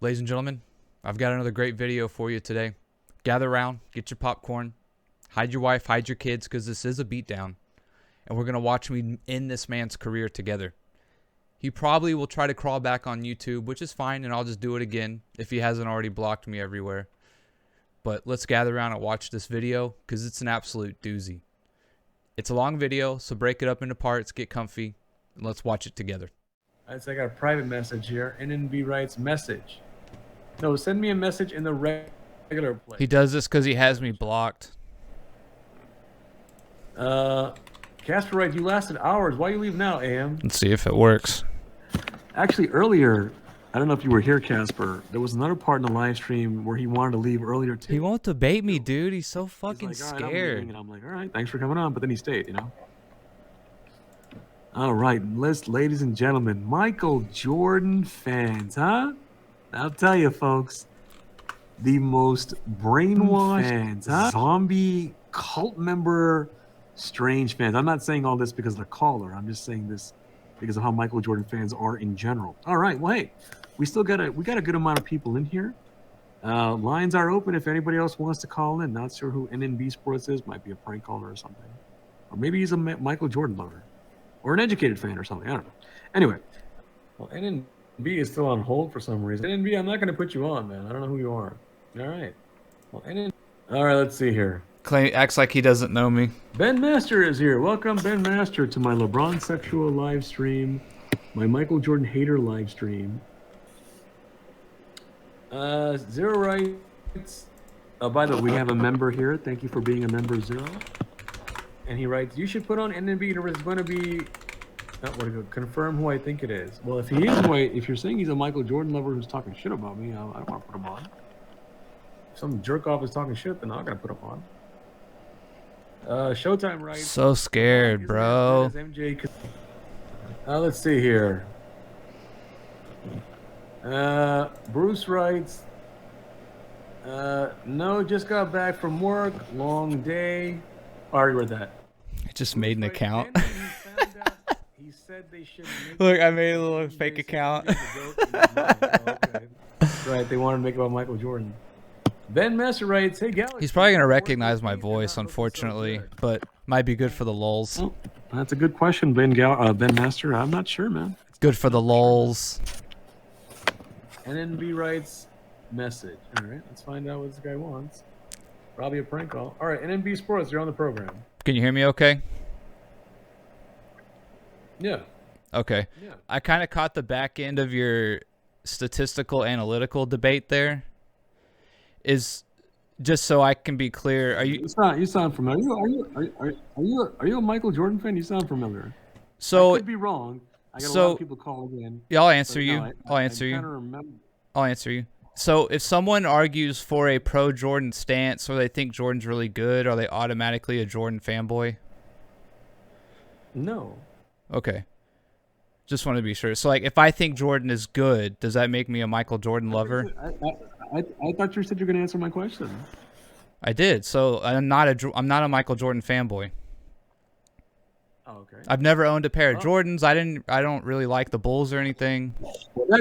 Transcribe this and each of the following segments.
Ladies and gentlemen, I've got another great video for you today. Gather around, get your popcorn, hide your wife, hide your kids, because this is a beatdown. And we're going to watch me end this man's career together. He probably will try to crawl back on YouTube, which is fine, and I'll just do it again if he hasn't already blocked me everywhere. But let's gather around and watch this video, because it's an absolute doozy. It's a long video, so break it up into parts, get comfy, and let's watch it together. Alright, so I got a private message here. NNB writes, message. No, send me a message in the regular place. He does this because he has me blocked. Casper writes, you lasted hours. Why you leave now, AM? Let's see if it works. Actually, earlier, I don't know if you were here, Casper. There was another part in the live stream where he wanted to leave earlier too. He won't debate me, dude. He's so fucking He's like, scared. and I'm like, all right, thanks for coming on. But then he stayed, you know. All right, ladies and gentlemen, Michael Jordan fans, huh? I'll tell you, folks, the most brainwashed fans, huh? Zombie cult member, strange fans. I'm not saying all this because of the caller. I'm just saying this because of how Michael Jordan fans are in general. All right, well, hey, we got a good amount of people in here. Lines are open if anybody else wants to call in. Not sure who NNB Sports is. Might be a prank caller or something, or maybe he's a Michael Jordan lover. Or an educated fan or something. I don't know. Anyway, well, NNB is still on hold for some reason. NNB, I'm not going to put you on, man. I don't know who you are. All right. Well, all right, let's see here. Acts like he doesn't know me. Ben Master is here. Welcome, Ben Master, to my LeBron sexual live stream, my Michael Jordan hater live stream. Zero writes. Oh, by the way, we have a member here. Thank you for being a member, Zero. And he writes, you should put on NNB. There's going to be, confirm who I think it is. Well, if he is if you're saying he's a Michael Jordan lover who's talking shit about me, I don't want to put him on. If some jerk off is talking shit, then I'm not going to put him on. Showtime writes. So scared, bro. MJ, let's see here. Bruce writes, no, just got back from work. Long day. Already read that. I just made an account. He said they should Look, I made a little fake account. Right, they wanted to make it about Michael Jordan. Ben Messer writes, hey, Galaxy. He's probably going to recognize my voice, unfortunately, but might be good for the lulz. Oh, that's a good question, Ben Master. I'm not sure, man. Good for the lulz. NNB writes, message. All right, let's find out what this guy wants. Probably a prank call. All right, NNB Sports, you're on the program. Can you hear me okay? Yeah. Okay. Yeah. I kind of caught the back end of your statistical analytical debate there. Is just so I can be clear, are you sound familiar? Are you a Michael Jordan fan? You sound familiar. So I could be wrong. I got a lot of people calling in. Yeah, I'll answer you. No, I'll answer you. Remember. I'll answer you. So if someone argues for a pro-Jordan stance or they think Jordan's really good, are they automatically a Jordan fanboy? No. Okay. Just want to be sure. So like if I think Jordan is good, does that make me a Michael Jordan lover? I thought you said you're going to answer my question. I did. So I'm not a Michael Jordan fanboy. Oh, okay. I've never owned a pair of Jordans. I don't really like the Bulls or anything. Well,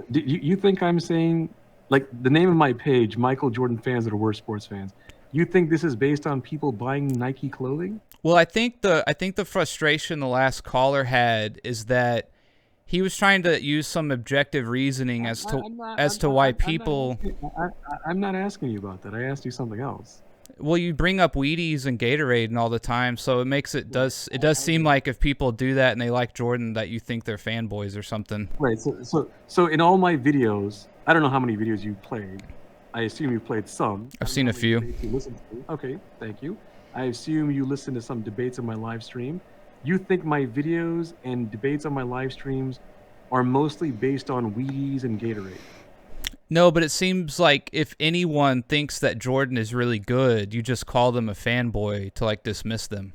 you think I'm saying, like, the name of my page, Michael Jordan fans that are worse sports fans. You think this is based on people buying Nike clothing? Well, I think the frustration the last caller had is that he was trying to use some objective reasoning as to why people. I'm not asking you about that. I asked you something else. Well, you bring up Wheaties and Gatorade and all the time, so it does seem like if people do that and they like Jordan, that you think they're fanboys or something. Right. So in all my videos, I don't know how many videos you played. I assume you played some. I've seen a few. Okay, thank you. I assume you listened to some debates on my live stream. You think my videos and debates on my live streams are mostly based on Wheaties and Gatorade? No, but it seems like if anyone thinks that Jordan is really good, you just call them a fanboy to like dismiss them.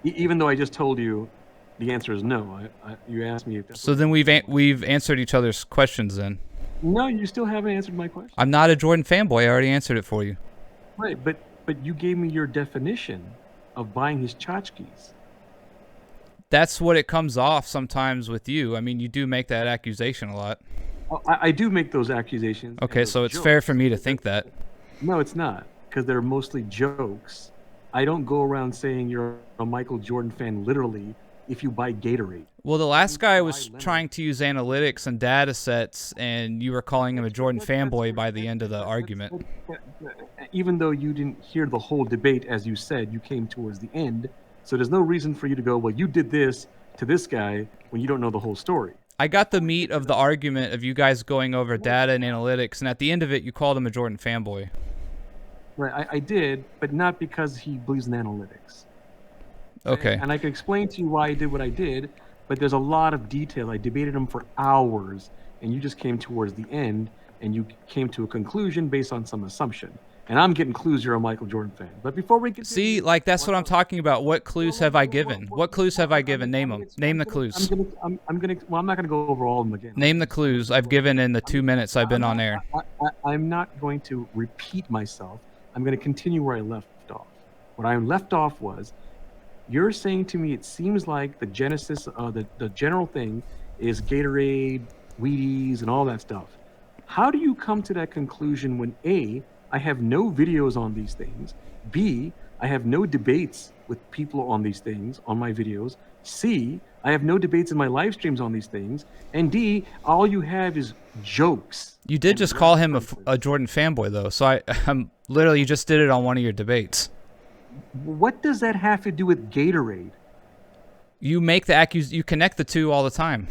Even though I just told you the answer is no. You asked me if that's so then we've answered each other's questions then. No, you still haven't answered my question. I'm not a Jordan fanboy. I already answered it for you. Right, but you gave me your definition of buying his tchotchkes. That's what it comes off sometimes with you. I mean, you do make that accusation a lot. I do make those accusations. and Okay, those so it's fair for jokes. me to think that. No, it's not, because they're mostly jokes. I don't go around saying you're a Michael Jordan fan literally if you buy Gatorade. Well, the last guy was Kawhi Leonard. trying to use analytics and data sets, and you were calling him a Jordan fanboy by the end of the argument. Even though you didn't hear the whole debate, as you said, you came towards the end. So there's no reason for you to go, well, you did this to this guy when you don't know the whole story. I got the meat of the argument of you guys going over data and analytics, and at the end of it, you called him a Jordan fanboy. Right, I did, but not because he believes in analytics. Okay. And I can explain to you why I did what I did, but there's a lot of detail. I debated him for hours, and you just came towards the end, and you came to a conclusion based on some assumption. And I'm getting clues you're a Michael Jordan fan. But before we continue, See, like that's what I'm talking about. What clues have I given? What clues have I given? Name them. Name the clues. I'm not gonna go over all of them again. Name the clues I've given in the 2 minutes I've been on air. I'm not going to repeat myself. I'm going to continue where I left off. What I left off was, you're saying to me it seems like the genesis, the general thing is Gatorade, Wheaties, and all that stuff. How do you come to that conclusion when A, I have no videos on these things, B, I have no debates with people on these things, on my videos, C, I have no debates in my live streams on these things, and D, all you have is jokes. You did just call him a Jordan fanboy, though, so I'm literally, you just did it on one of your debates. What does that have to do with Gatorade? You make the you connect the two all the time.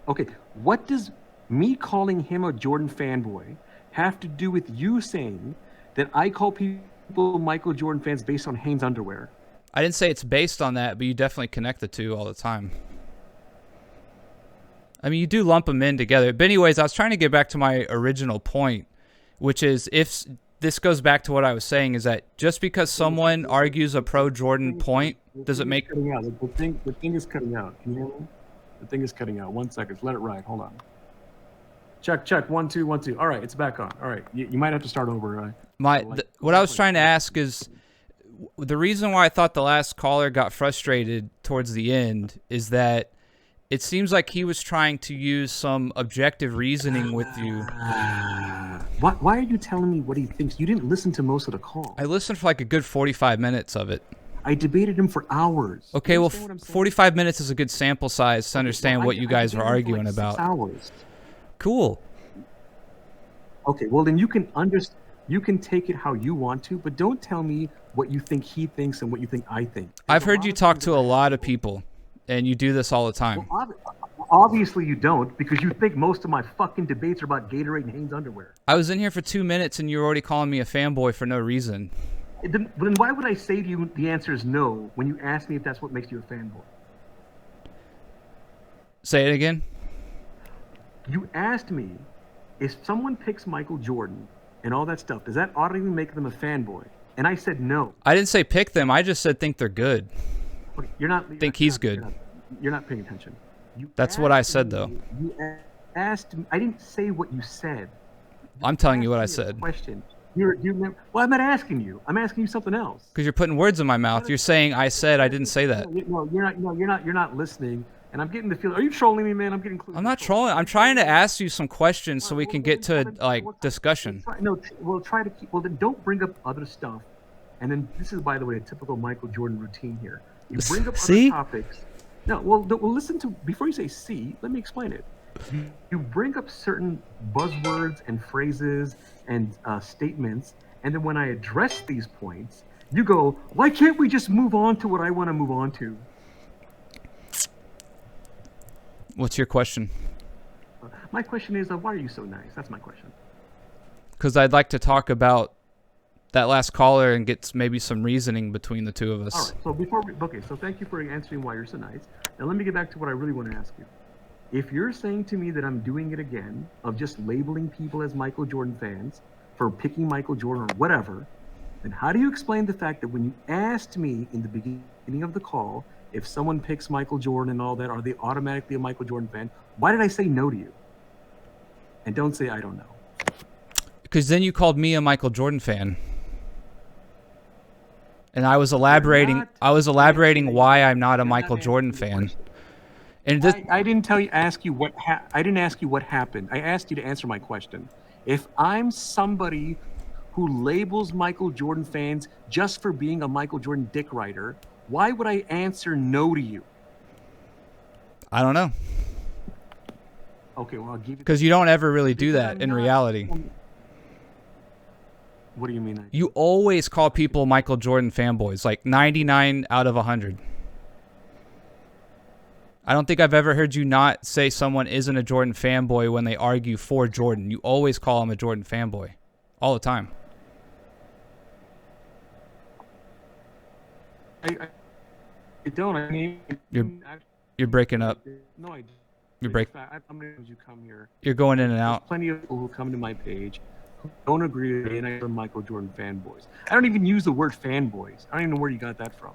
Okay, what does me calling him a Jordan fanboy have to do with you saying that I call people Michael Jordan fans based on Hanes underwear? I didn't say it's based on that, but you definitely connect the two all the time. I mean, you do lump them in together. But anyways, I was trying to get back to my original point, which is if this goes back to what I was saying, is that just because someone argues a pro-Jordan point, does it make... The thing is cutting out. Can you hear me? The thing is cutting out. 1 second. Let it ride. Hold on. Check. 1 2 1 2. All right, it's back on. All right, you might have to start over. What I was trying to ask is, the reason why I thought the last caller got frustrated towards the end is that it seems like he was trying to use some objective reasoning with you. Why are you telling me what he thinks? You didn't listen to most of the call. I listened for like a good 45 minutes of it. I debated him for hours. Okay, well, 45 minutes is a good sample size to understand what you guys were arguing about. 6 hours. Cool. Okay, well then you can take it how you want to, but don't tell me what you think he thinks and what you think I think. I've heard you talk to a lot of people, and you do this all the time. Well, obviously you don't, because you think most of my fucking debates are about Gatorade and Hanes underwear. I was in here for 2 minutes, and you were already calling me a fanboy for no reason. Then why would I say to you the answer is no when you ask me if that's what makes you a fanboy? Say it again. You asked me if someone picks Michael Jordan and all that stuff, does that automatically make them a fanboy? And I said no. I didn't say pick them. I just said think they're good. Okay, you're not. Think he's good. You're not paying attention. That's what I said, though. You asked me. I didn't say what you said. I'm telling you what I said. Question. Well, I'm not asking you. I'm asking you something else. Because you're putting words in my mouth. You're saying I said. I didn't say that. No, you're not. No, you're not. You're not listening. And I'm getting the feeling. Are you trolling me, man? I'm getting. I'm not trolling. I'm trying to ask you some questions so we can get to like discussion. Well, then don't bring up other stuff. And then this is, by the way, a typical Michael Jordan routine here. You bring up other topics. No, well, listen to, before you say see, let me explain it. You bring up certain buzzwords and phrases and statements, and then when I address these points, you go, why can't we just move on to what I want to move on to? What's your question? My question is, why are you so nice? That's my question. Because I'd like to talk about that last caller and get maybe some reasoning between the two of us. All right, so thank you for answering why you're so nice. Now let me get back to what I really want to ask you. If you're saying to me that I'm doing it again, of just labeling people as Michael Jordan fans for picking Michael Jordan or whatever, then how do you explain the fact that when you asked me in the beginning of the call, if someone picks Michael Jordan and all that, are they automatically a Michael Jordan fan? Why did I say no to you? And don't say I don't know. Because then you called me a Michael Jordan fan. And I was elaborating why I'm not a Michael Jordan fan. And this, I didn't ask you what I didn't ask you what happened. I asked you to answer my question. If I'm somebody who labels Michael Jordan fans just for being a Michael Jordan dick writer, why would I answer no to you? I don't know. Okay, well, I'll give you. Because you don't ever really do Because that I'm in not- reality. What do you mean? You always call people Michael Jordan fanboys, like 99 out of 100. I don't think I've ever heard you not say someone isn't a Jordan fanboy when they argue for Jordan. You always call him a Jordan fanboy. All the time. I don't. I mean, You're breaking up. No, I. You're break. I'm gonna you come here. You're going in and There's out. plenty of people who come to my page who don't agree with me, and I'm Michael Jordan fanboys. I don't even use the word fanboys. I don't even know where you got that from.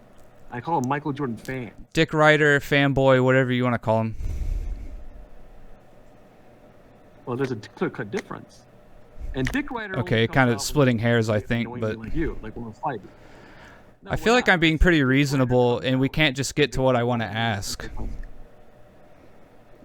I call them Michael Jordan fans. Dick writer, fanboy, whatever you want to call him. Well, there's a clear-cut difference. And Dick Writer. Okay, kind of splitting hairs, I think, but like you, like when we're fighting. No, I feel like I'm being pretty reasonable, and we can't just get to what I want to ask.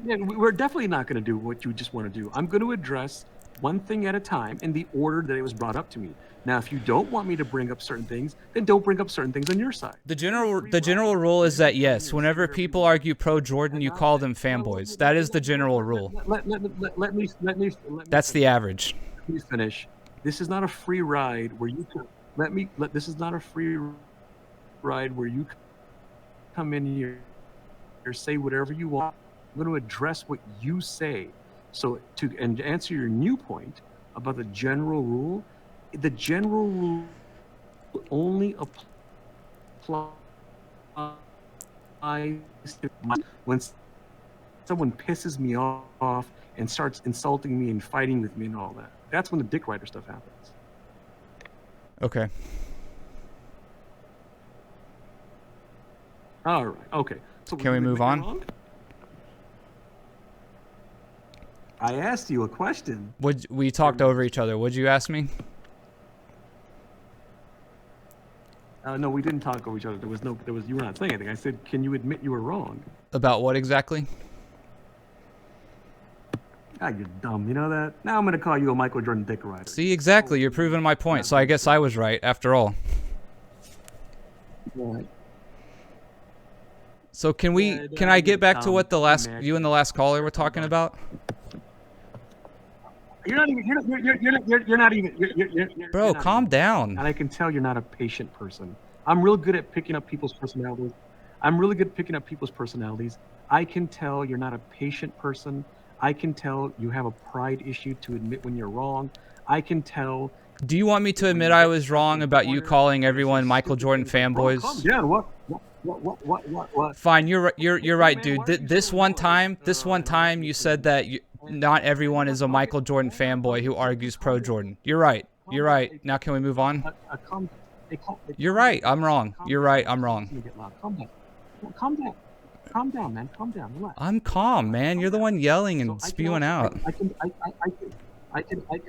Yeah, we're definitely not going to do what you just want to do. I'm going to address one thing at a time in the order that it was brought up to me. Now, if you don't want me to bring up certain things, then don't bring up certain things on your side. The general rule is that yes, whenever people argue pro Jordan, you call them fanboys. That is the general rule. Let me. That's the average. Let me finish. This is not a free ride where you can. This is not a free ride where you come in here or say whatever you want. I'm going to address what you say. So to answer your new point about the general rule only applies when someone pisses me off and starts insulting me and fighting with me and all that. That's when the dick writer stuff happens. Okay. All right. Okay. So Can we move on? I asked you a question. We talked over each other. What'd you ask me? No, we didn't talk over each other. You were not saying anything. I said, can you admit you were wrong? About what exactly? Ah, you're dumb. You know that? Now I'm going to call you a Michael Jordan dick writer. See, exactly. You're proving my point. So I guess I was right after all. Right. So can I get back to what you and the last caller were talking about? You're not even. Bro, calm down. And I can tell you're not a patient person. I'm real good at picking up people's personalities. I can tell you're not a patient person. I can tell you have a pride issue to admit when you're wrong. I can tell. Do you want me to admit I was wrong about you calling everyone Michael Jordan fanboys? Calm down. What? Fine, you're right, dude. This one time you said that not everyone is a Michael Jordan fanboy who argues pro Jordan. You're right. Now can we move on? You're right. I'm wrong. You're right. I'm wrong. Calm down, man. Calm down. Relax. I'm calm, man. You're the one yelling and spewing out.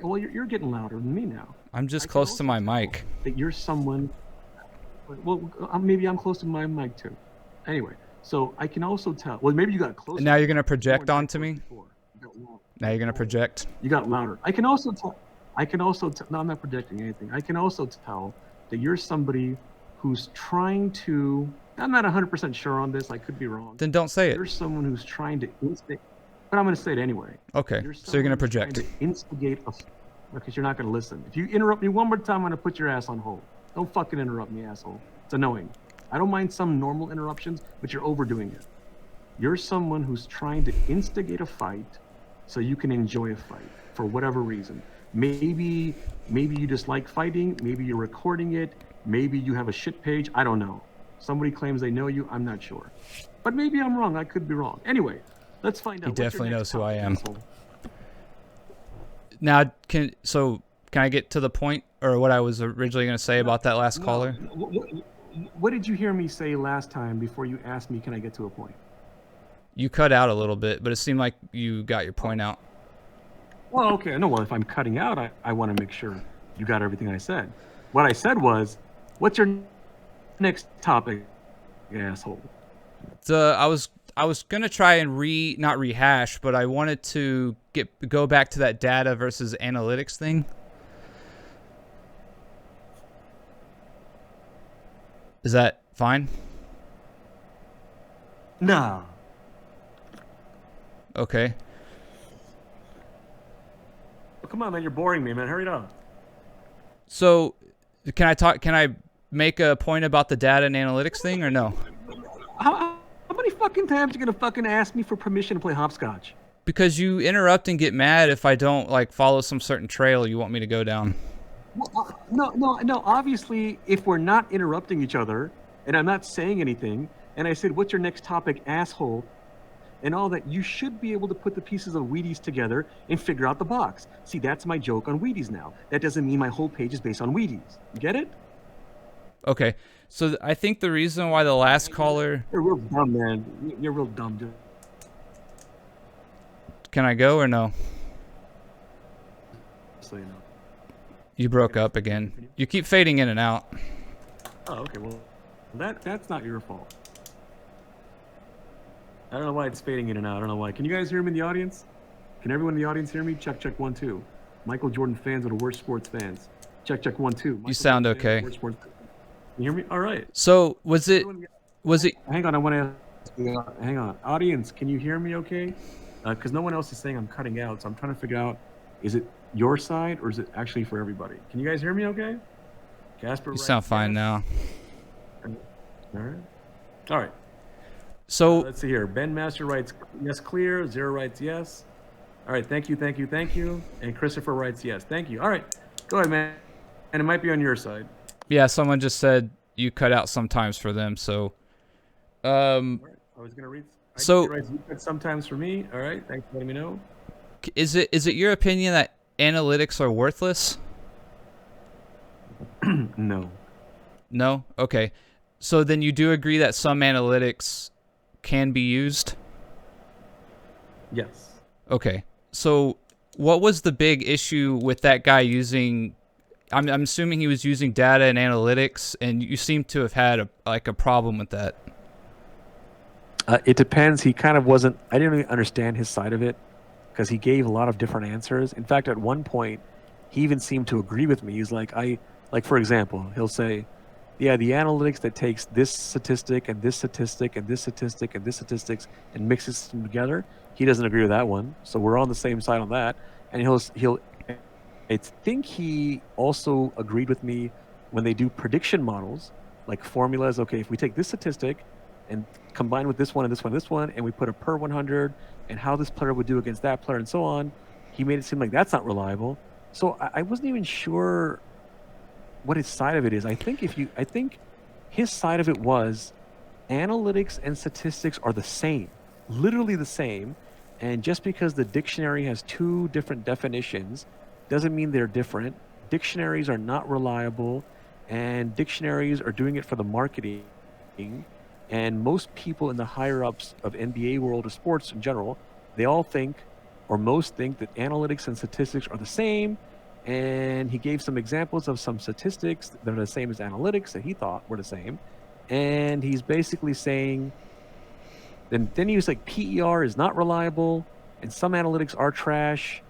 Well, you're getting louder than me now. I'm just close to my mic. That you're someone. Well, maybe I'm close to my mic too. Anyway, so I can also tell. Well, maybe you got close. Now you're gonna project onto me. Now you're gonna project. You got louder. I can also tell. No, I'm not projecting anything. I can also tell that you're somebody who's trying to. I'm not 100% sure on this. I could be wrong. Then don't say it. You're someone who's trying to instigate. But I'm going to say it anyway. Okay. So you're gonna project. Instigate because you're not going to listen. If you interrupt me one more time, I'm going to put your ass on hold. Don't fucking interrupt me, asshole. It's annoying. I don't mind some normal interruptions, but you're overdoing it. You're someone who's trying to instigate a fight so you can enjoy a fight for whatever reason. Maybe you just like fighting. Maybe you're recording it. Maybe you have a shit page. I don't know. Somebody claims they know you. I'm not sure. But maybe I'm wrong. I could be wrong. Anyway, let's find out. He definitely knows who I am. Asshole? Now, can I get to the point, or what I was originally going to say about that last caller? What did you hear me say last time before you asked me, can I get to a point? You cut out a little bit, but it seemed like you got your point out. Well, okay. No, well, if I'm cutting out, I want to make sure you got everything I said. What I said was, what's your next topic, asshole? I was gonna try and not rehash, but I wanted to go back to that data versus analytics thing. Is that fine? Nah. Okay. Oh, come on, man. You're boring me, man. Hurry it up. So, can I make a point about the data and analytics thing or no? How many fucking times are you gonna fucking ask me for permission to play hopscotch? Because you interrupt and get mad if I don't like follow some certain trail you want me to go down. Well, no. Obviously, if we're not interrupting each other, and I'm not saying anything, and I said, "What's your next topic, asshole?" and all that, you should be able to put the pieces of Wheaties together and figure out the box. See, that's my joke on Wheaties now. That doesn't mean my whole page is based on Wheaties. You get it? Okay. So I think the reason why the last caller... You're real dumb, man. You're real dumb, dude. Can I go or no? So you know. You broke up again. You keep fading in and out. Oh, okay. Well, that's not your fault. I don't know why it's fading in and out. I don't know why. Can you guys hear me in the audience? Can everyone in the audience hear me? Check, check, 1, 2. Michael Jordan fans are the worst sports fans. Check, check, 1, 2. You sound okay. You hear me? All right. So was it? Hang on, I want to. Hang on, audience. Can you hear me? Okay. Because no one else is saying I'm cutting out, so I'm trying to figure out: is it your side or is it actually for everybody? Can you guys hear me? Okay. Casper. You sound fine now. All right. All right. So let's see here. Ben Master writes yes, clear. Zero writes yes. All right. Thank you. Thank you. Thank you. And Christopher writes yes. Thank you. All right. Go ahead, man. And it might be on your side. Yeah, someone just said you cut out sometimes for them. So, I was gonna read. So you cut sometimes for me. All right. Thanks for letting me know. Is it your opinion that analytics are worthless? No. No? Okay. So then you do agree that some analytics can be used? Yes. Okay. So what was the big issue with that guy using... I'm assuming he was using data and analytics, and you seem to have had a problem with that. It depends. He kind of wasn't... I didn't really understand his side of it because he gave a lot of different answers. In fact, at one point, he even seemed to agree with me. He's like, for example, he'll say, yeah, the analytics that takes this statistic and this statistic and this statistic and this statistics and mixes them together, he doesn't agree with that one. So we're on the same side on that. And he'll I think he also agreed with me when they do prediction models, like formulas. Okay, if we take this statistic and combine with this one and this one and this one, and we put a per 100 and how this player would do against that player and so on, he made it seem like that's not reliable. So I wasn't even sure what his side of it is. I think his side of it was analytics and statistics are the same, literally the same. And just because the dictionary has two different definitions doesn't mean they're different. Dictionaries are not reliable, and dictionaries are doing it for the marketing. And most people in the higher ups of NBA world or sports in general, they all think, or most think, that analytics and statistics are the same. And he gave some examples of some statistics that are the same as analytics that he thought were the same. And he's basically saying, then he was like, PER is not reliable, and some analytics are trash.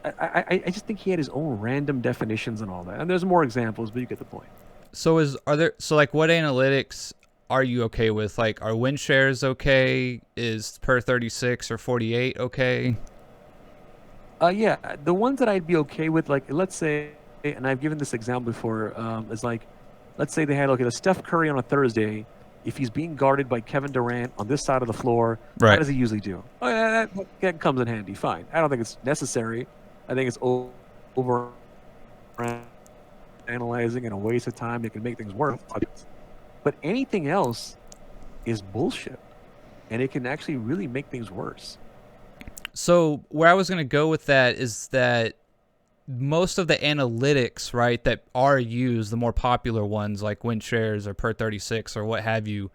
I just think he had his own random definitions and all that. And there's more examples, but you get the point. So what analytics are you okay with? Like, are win shares okay? Is per 36 or 48 okay? Yeah, the ones that I'd be okay with, like, let's say, and I've given this example before, is like, let's say they had, okay, the Steph Curry on a Thursday. If he's being guarded by Kevin Durant on this side of the floor, right, how does he usually do? Oh, yeah, that comes in handy. Fine. I don't think it's necessary. I think it's over analyzing and a waste of time. It can make things worse. But anything else is bullshit, and it can actually really make things worse. So where I was going to go with that is that most of the analytics, right, that are used, the more popular ones like win shares or per 36 or what have you,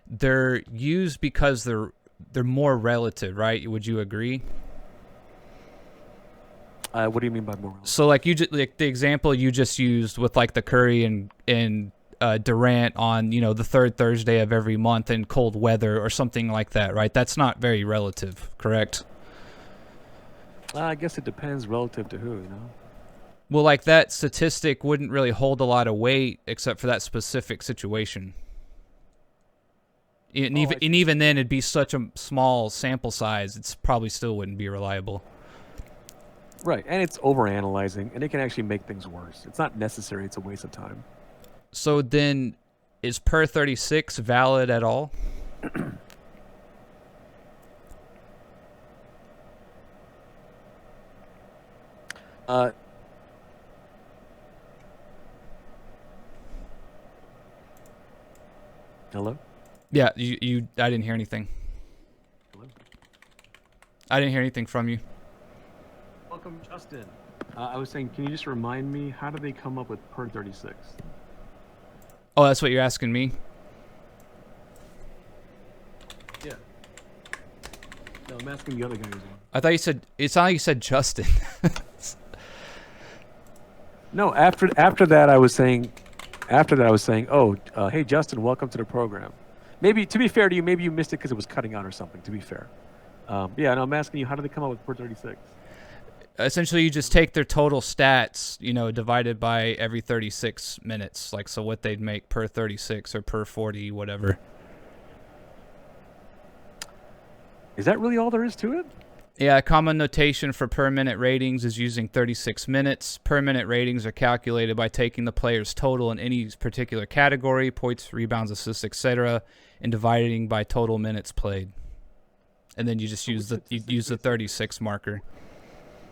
they're used because they're more relative, right? Would you agree? What do you mean by more relative? So like like the example you just used with like the Curry and Durant on, the third Thursday of every month in cold weather or something like that, right? That's not very relative, correct? I guess it depends relative to who, Well, like that statistic wouldn't really hold a lot of weight except for that specific situation. And even then, it'd be such a small sample size, it's probably still wouldn't be reliable. Right, and it's overanalyzing, and it can actually make things worse. It's not necessary. It's a waste of time. So then, is per 36 valid at all? Hello? Yeah, I didn't hear anything. Hello? I didn't hear anything from you. Welcome, Justin. I was saying, can you just remind me, how do they come up with per 36? Oh, that's what you're asking me? Yeah. No, I'm asking the other guy as well. I thought you said, it sounded like you said Justin. No, after that I was saying, oh, hey Justin, welcome to the program. Maybe, to be fair to you, maybe you missed it because it was cutting out or something, to be fair. Yeah, and I'm asking you, how do they come up with per 36? Essentially, you just take their total stats, divided by every 36 minutes. Like, so what they'd make per 36 or per 40, whatever. Is that really all there is to it? Yeah, a common notation for per minute ratings is using 36 minutes. Per minute ratings are calculated by taking the player's total in any particular category, points, rebounds, assists, etc., and dividing by total minutes played. And then you just use the 36 marker.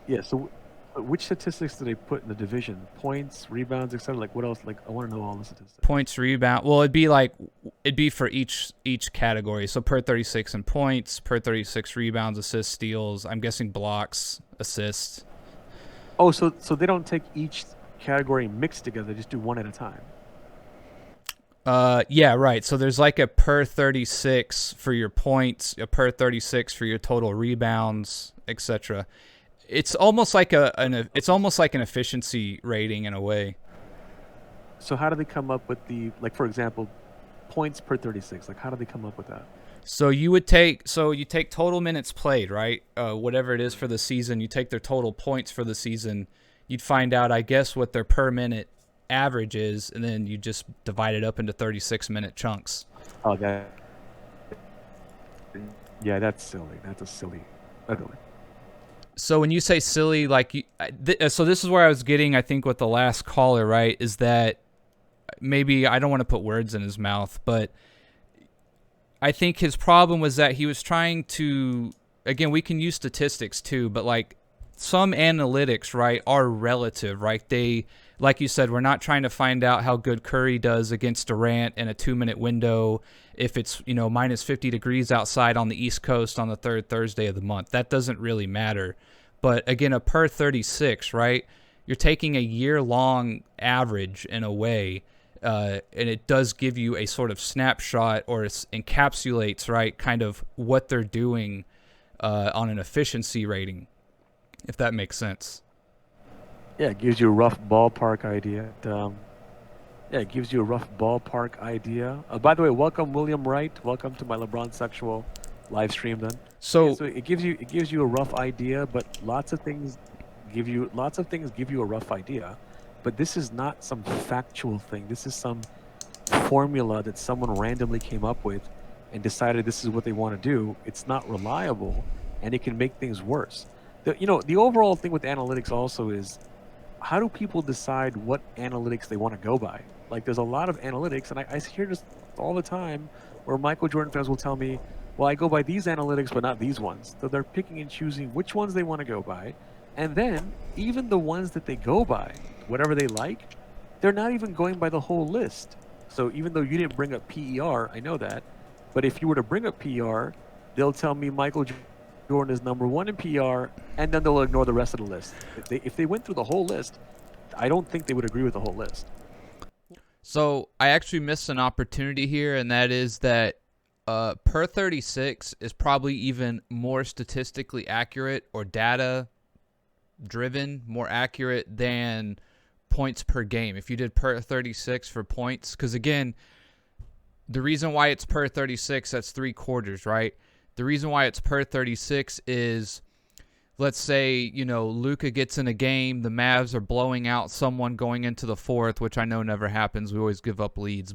Yeah, so which statistics do they put in the division? Points, rebounds, etc. Like what else? Like I want to know all the statistics. Points, rebound. Well, it'd be for each category. So per 36 in points, per 36 rebounds, assists, steals. I'm guessing blocks, assists. Oh, so they don't take each category mixed together. They just do one at a time. Yeah, right. So there's like a per 36 for your points, a per 36 for your total rebounds, etc. It's almost like an efficiency rating in a way. So how do they come up with for example, points per 36? Like how do they come up with that? So you take total minutes played, right? Whatever it is for the season, you take their total points for the season. You'd find out, I guess, what their per minute average is, and then you just divide it up into 36-minute chunks. Oh, yeah, that's silly. That's a silly. So when you say silly, so this is where I was getting, I think, with the last caller, right, is that maybe I don't want to put words in his mouth, but I think his problem was that he was trying to, again, we can use statistics too, but like some analytics, right, are relative, right? They, like you said, we're not trying to find out how good Curry does against Durant in a 2-minute window if it's, minus 50 degrees outside on the East Coast on the third Thursday of the month. That doesn't really matter. But again, a per 36, right? You're taking a year-long average in a way, and it does give you a sort of snapshot, or it encapsulates, right, kind of what they're doing on an efficiency rating, if that makes sense. Yeah, it gives you a rough ballpark idea. By the way, welcome William Wright. Welcome to my LeBron Sexual live stream. Then, so it gives you a rough idea, but lots of things give you a rough idea. But this is not some factual thing. This is some formula that someone randomly came up with and decided this is what they want to do. It's not reliable, and it can make things worse. The overall thing with analytics also is, how do people decide what analytics they want to go by? Like, there's a lot of analytics, and I hear this all the time, where Michael Jordan fans will tell me, well, I go by these analytics, but not these ones. So they're picking and choosing which ones they want to go by. And then, even the ones that they go by, whatever they like, they're not even going by the whole list. So even though you didn't bring up PER, I know that, but if you were to bring up PER, they'll tell me Michael Jordan is number 1 in PR, and then they'll ignore the rest of the list. If they went through the whole list, I don't think they would agree with the whole list. So I actually missed an opportunity here, and that is that per 36 is probably even more statistically accurate or data driven, more accurate than points per game. If you did per 36 for points, because again, the reason why it's per 36, that's 3 quarters, right? The reason why it's per 36 is, let's say, you know, Luka gets in a game, the Mavs are blowing out someone going into the fourth, which I know never happens. We always give up leads,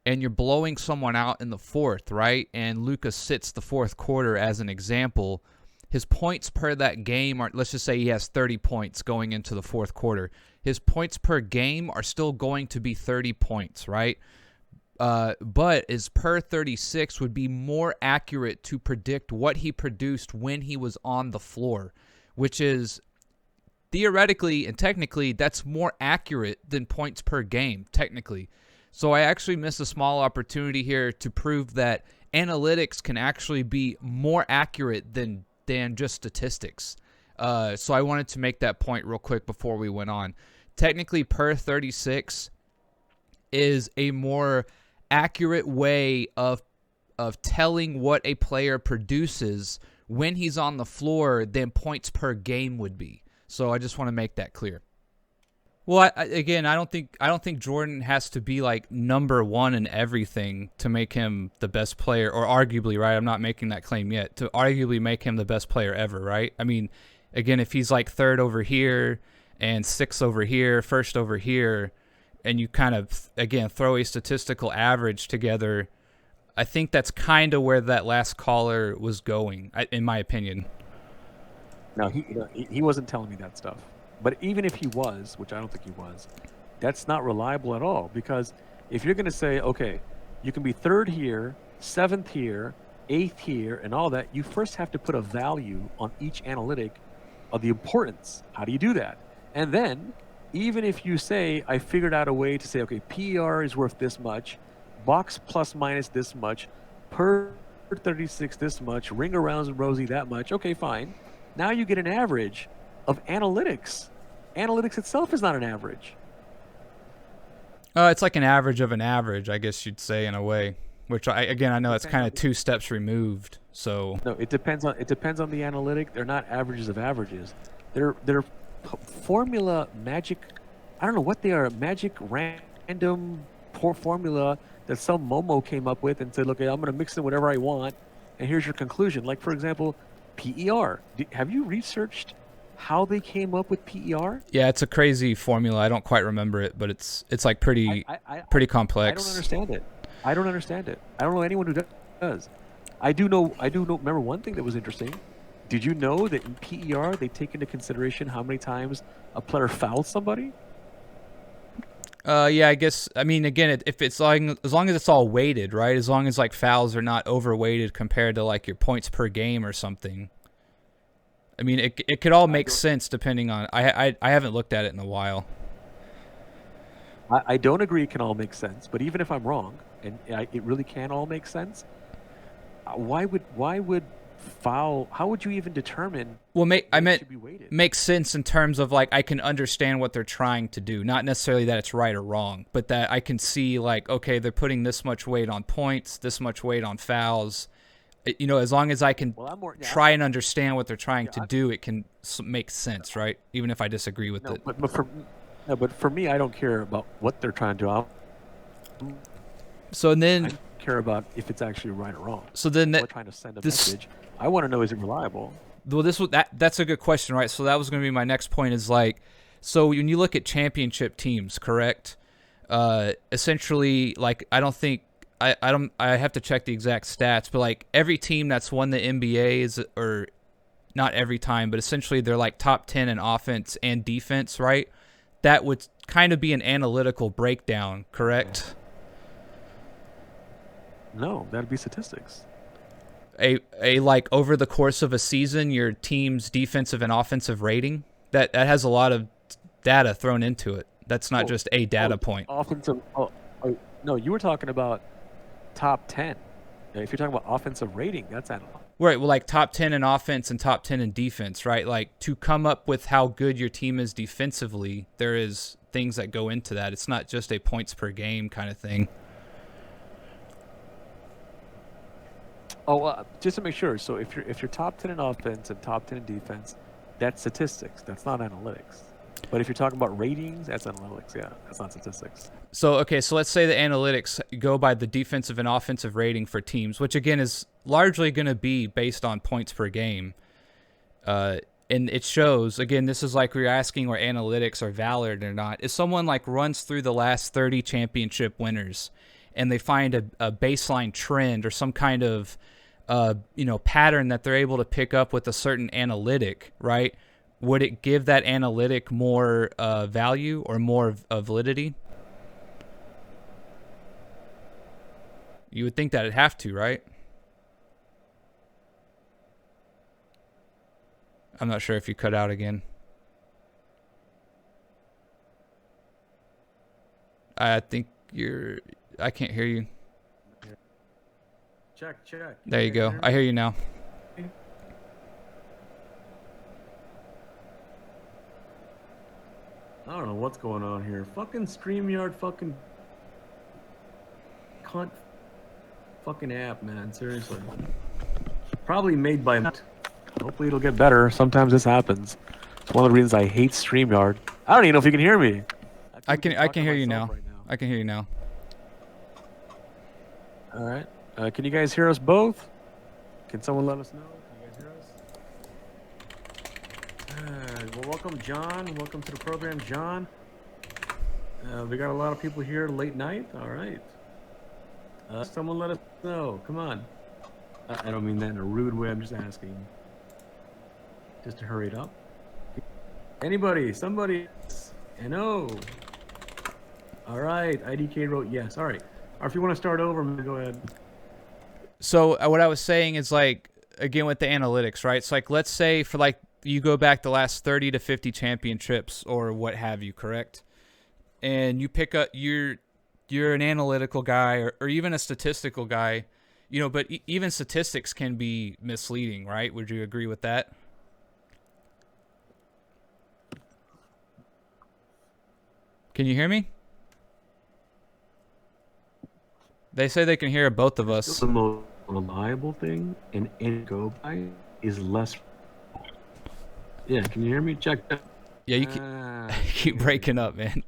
and you're blowing someone out in the fourth, right? And Luka sits the fourth quarter as an example. His points per that game are, let's just say he has 30 points going into the fourth quarter. His points per game are still going to be 30 points, right? But his per 36 would be more accurate to predict what he produced when he was on the floor, which is theoretically and technically that's more accurate than points per game, technically. So I actually missed a small opportunity here to prove that analytics can actually be more accurate than just statistics. So I wanted to make that point real quick before we went on. Technically, per 36 is a more accurate way of telling what a player produces when he's on the floor than points per game would be. So I just want to make that clear. Well, again, I don't think Jordan has to be like number one in everything to make him the best player, or arguably, right? I'm not making that claim yet. To arguably make him the best player ever, right? I mean, again, if he's like third over here and sixth over here, first over here, and you kind of, again, throw a statistical average together, I think that's kind of where that last caller was going, in my opinion. No, he wasn't telling me that stuff. But even if he was, which I don't think he was, that's not reliable at all. Because if you're going to say, okay, you can be third here, seventh here, eighth here, and all that, you first have to put a value on each analytic of the importance. How do you do that? And then, even if you say, I figured out a way to say, okay, PER is worth this much, box plus minus this much, per 36 this much, ring arounds and rosy that much, okay, fine. Now you get an average of analytics. Analytics itself is not an average. It's like an average of an average, I guess you'd say, in a way. Which I know that's kind of 2 steps removed. So no, it depends on the analytic. They're not averages of averages. They're formula magic. I don't know what they are. Magic random formula that some Momo came up with and said, "Look, I'm going to mix in whatever I want, and here's your conclusion." Like for example, PER. Have you researched how they came up with PER? Yeah, it's a crazy formula. I don't quite remember it, but it's like pretty complex. I don't understand it. I don't know anyone who does. I do know. Remember one thing that was interesting. Did you know that in PER they take into consideration how many times a player fouls somebody? Yeah, I guess. I mean, again, if it's like, as long as it's all weighted, right? As long as like fouls are not overweighted compared to like your points per game or something. I mean, it could all make sense depending on. I haven't looked at it in a while. I don't agree it can all make sense, but even if I'm wrong, and it really can all make sense, why would foul? How would you even determine? Well, I meant makes sense in terms of like I can understand what they're trying to do, not necessarily that it's right or wrong, but that I can see like, okay, they're putting this much weight on points, this much weight on fouls. You know, as long as I can try and understand what they're trying to do, it can make sense, right? Even if I disagree with it. But for me, I don't care about what they're trying to do. So then, I care about if it's actually right or wrong. So then, they're trying to send a message. I want to know, is it reliable? Well, that's a good question, right? So that was going to be my next point. Is like, so when you look at championship teams, correct? Essentially, like I have to check the exact stats, but like every team that's won the NBA is, or not every time, but essentially they're like top 10 in offense and defense, right? That would kind of be an analytical breakdown, correct? No, that'd be statistics. A like over the course of a season, your team's defensive and offensive rating, that has a lot of data thrown into it. That's not just a data point. Offensive. No, you were talking about top 10. If you're talking about offensive rating, that's analytical. Right, well, like top 10 in offense and top 10 in defense, right? Like to come up with how good your team is defensively, there is things that go into that. It's not just a points per game kind of thing. Just to make sure. So if you're top 10 in offense and top 10 in defense, that's statistics. That's not analytics. But if you're talking about ratings, that's analytics. Yeah, that's not statistics. So, okay, so let's say the analytics go by the defensive and offensive rating for teams, which again is largely going to be based on points per game. And it shows, again, this is like we're asking where analytics are valid or not. If someone like runs through the last 30 championship winners and they find a baseline trend or some kind of pattern that they're able to pick up with a certain analytic, right? Would it give that analytic more value or more validity? You would think that it'd have to, right? I'm not sure if you cut out again. I think I can't hear you. Check. There you go. I hear you now. I don't know what's going on here. Fucking StreamYard fucking cunt fucking app, man. Seriously. Probably made by... Hopefully it'll get better. Sometimes this happens. It's one of the reasons I hate StreamYard. I don't even know if you can hear me. I can hear you now. Right now. I can hear you now. All right. Can you guys hear us both? Can someone let us know? Can you guys hear us? Well, welcome, John. Welcome to the program, John. We got a lot of people here late night. All right. Someone let us know. Come on. I don't mean that in a rude way. I'm just asking. Just to hurry it up. Anybody? Somebody? No. All right. IDK wrote yes. All right. Or if you want to start over, go ahead. So what I was saying is like, again, with the analytics, right? It's like, let's say for like, you go back the last 30 to 50 championships or what have you, correct? And you pick up, you're an analytical guy or even a statistical guy, but even statistics can be misleading, right? Would you agree with that? Can you hear me? They say they can hear both of us. The most reliable thing in any go by is less. Yeah, can you hear me? Check. Yeah, you keep breaking up, man.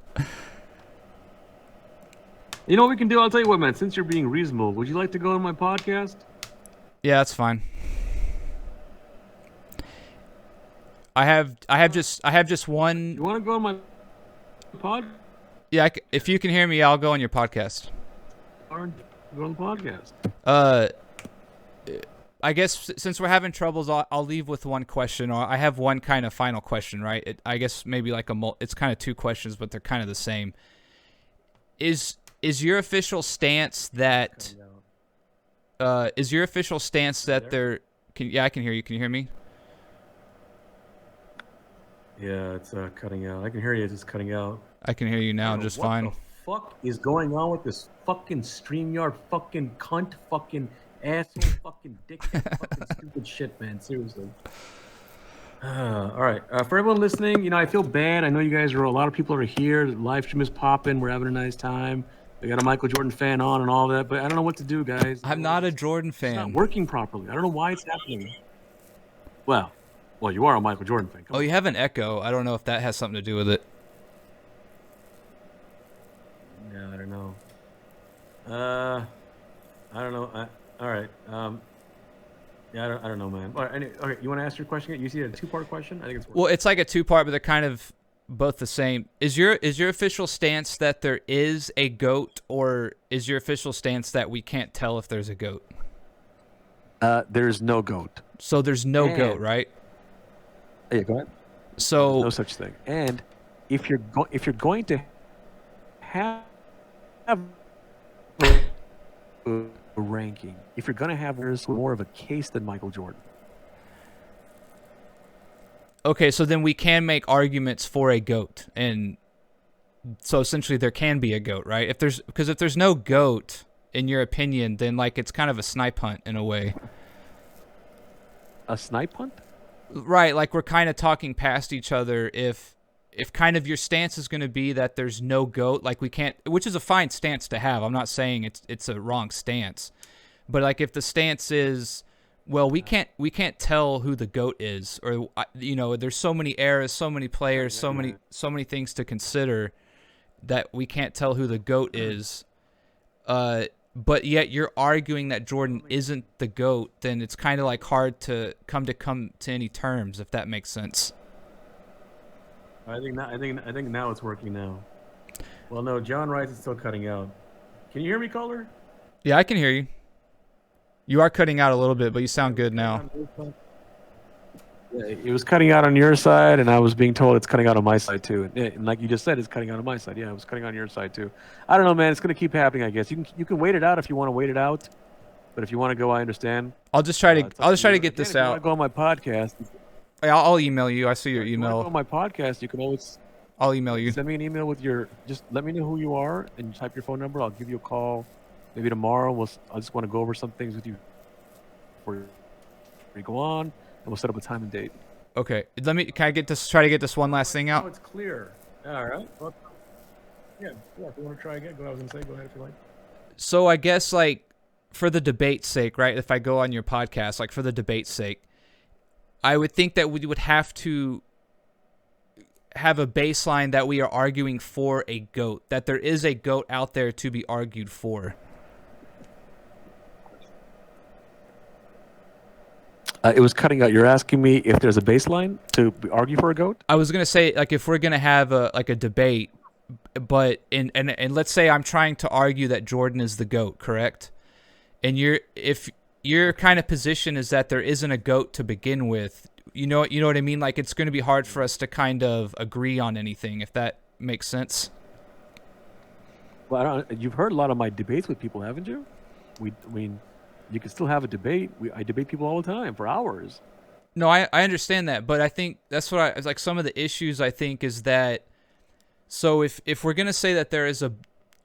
You know what we can do? I'll tell you what, man. Since you're being reasonable, would you like to go on my podcast? Yeah, that's fine. I have just one. You want to go on my pod? Yeah, if you can hear me, I'll go on your podcast. Go on the podcast. I guess since we're having troubles, I'll leave with one question, or I have one kind of final question, right? I guess maybe like it's kind of two questions, but they're kind of the same. Is your official stance that I can hear you. Can you hear me? Yeah, it's cutting out. I can hear you. It's just cutting out. I can hear you now just fine. What the fuck is going on with this fucking StreamYard fucking cunt fucking asshole fucking dick fucking stupid shit, man. Seriously. All right. For everyone listening, I feel bad. I know you guys a lot of people are here. The live stream is popping. We're having a nice time. We got a Michael Jordan fan on and all that, but I don't know what to do, guys. I'm not a Jordan fan. It's not working properly. I don't know why it's happening. Well, you are a Michael Jordan fan. You have an echo. I don't know if that has something to do with it. Yeah, I don't know. I don't know. All right. Yeah, I don't know, man. All right, okay, you want to ask your question? You see a two-part question? I think it's... Well, it's like a two-part, but they're kind of both the same. Is your official stance that there is a GOAT, or is your official stance that we can't tell if there's a GOAT? There's no GOAT. So there's no GOAT, right? Yeah, go ahead. So there's no such thing. And if you're going to have a ranking, if you're going to have, there's more of a case than Michael Jordan. Okay, so then we can make arguments for a GOAT, and so essentially there can be a GOAT, right? Because if there's no GOAT, in your opinion, then like it's kind of a snipe hunt in a way. A snipe hunt? Right, like we're kind of talking past each other. If kind of your stance is going to be that there's no GOAT, like we can't, which is a fine stance to have. I'm not saying it's a wrong stance, but like if the stance is well, we can't tell who the GOAT is, or there's so many eras, so many players, so many things to consider that we can't tell who the GOAT is. But yet you're arguing that Jordan isn't the GOAT, then it's kind of like hard to come to any terms, if that makes sense. I think now it's working now. Well, no, John Rice is still cutting out. Can you hear me, caller? Yeah, I can hear you. You are cutting out a little bit, but you sound good now. Yeah, it was cutting out on your side, and I was being told it's cutting out on my side too. And like you just said, it's cutting out on my side. Yeah, it was cutting out on your side too. I don't know, man. It's gonna keep happening, I guess. You can wait it out if you want to wait it out, but if you want to go, I understand. I'll just try to get this out. If you want to go on my podcast, I'll email you. I see your email. If you want to go on my podcast, you can always. I'll email you. Send me an email with just let me know who you are and type your phone number. I'll give you a call. Maybe tomorrow. I just want to go over some things with you before we go on, and we'll set up a time and date. Okay. Can I try to get this one last thing out? Oh, it's clear. All right. Well, yeah. If you want to try again, go ahead if you like. So I guess, like, for the debate's sake, right? If I go on your podcast, like, for the debate's sake, I would think that we would have to have a baseline that we are arguing for a GOAT, that there is a GOAT out there to be argued for. It was cutting out. You're asking me if there's a baseline to argue for a GOAT? I was gonna say, like, if we're gonna have a debate, but and let's say I'm trying to argue that Jordan is the GOAT, correct? And if your kind of position is that there isn't a GOAT to begin with, you know what I mean? Like, it's going to be hard for us to kind of agree on anything, if that makes sense. Well, you've heard a lot of my debates with people, haven't you? You can still have a debate. I debate people all the time for hours. No, I understand that, but I think that's what like some of the issues I think is that, so if we're going to say that there is a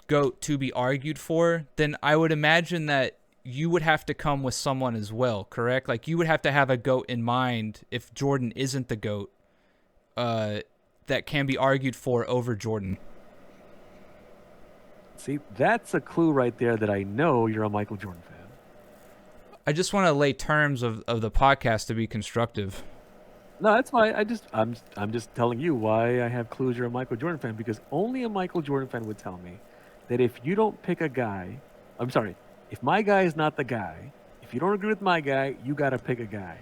GOAT to be argued for, then I would imagine that you would have to come with someone as well, correct? Like, you would have to have a GOAT in mind if Jordan isn't the GOAT that can be argued for over Jordan. See, that's a clue right there that I know you're a Michael Jordan fan. I just want to lay terms of the podcast to be constructive. No, that's why I'm just telling you why I have clues you're a Michael Jordan fan, because only a Michael Jordan fan would tell me that if you don't pick a guy, if my guy is not the guy, if you don't agree with my guy, you got to pick a guy.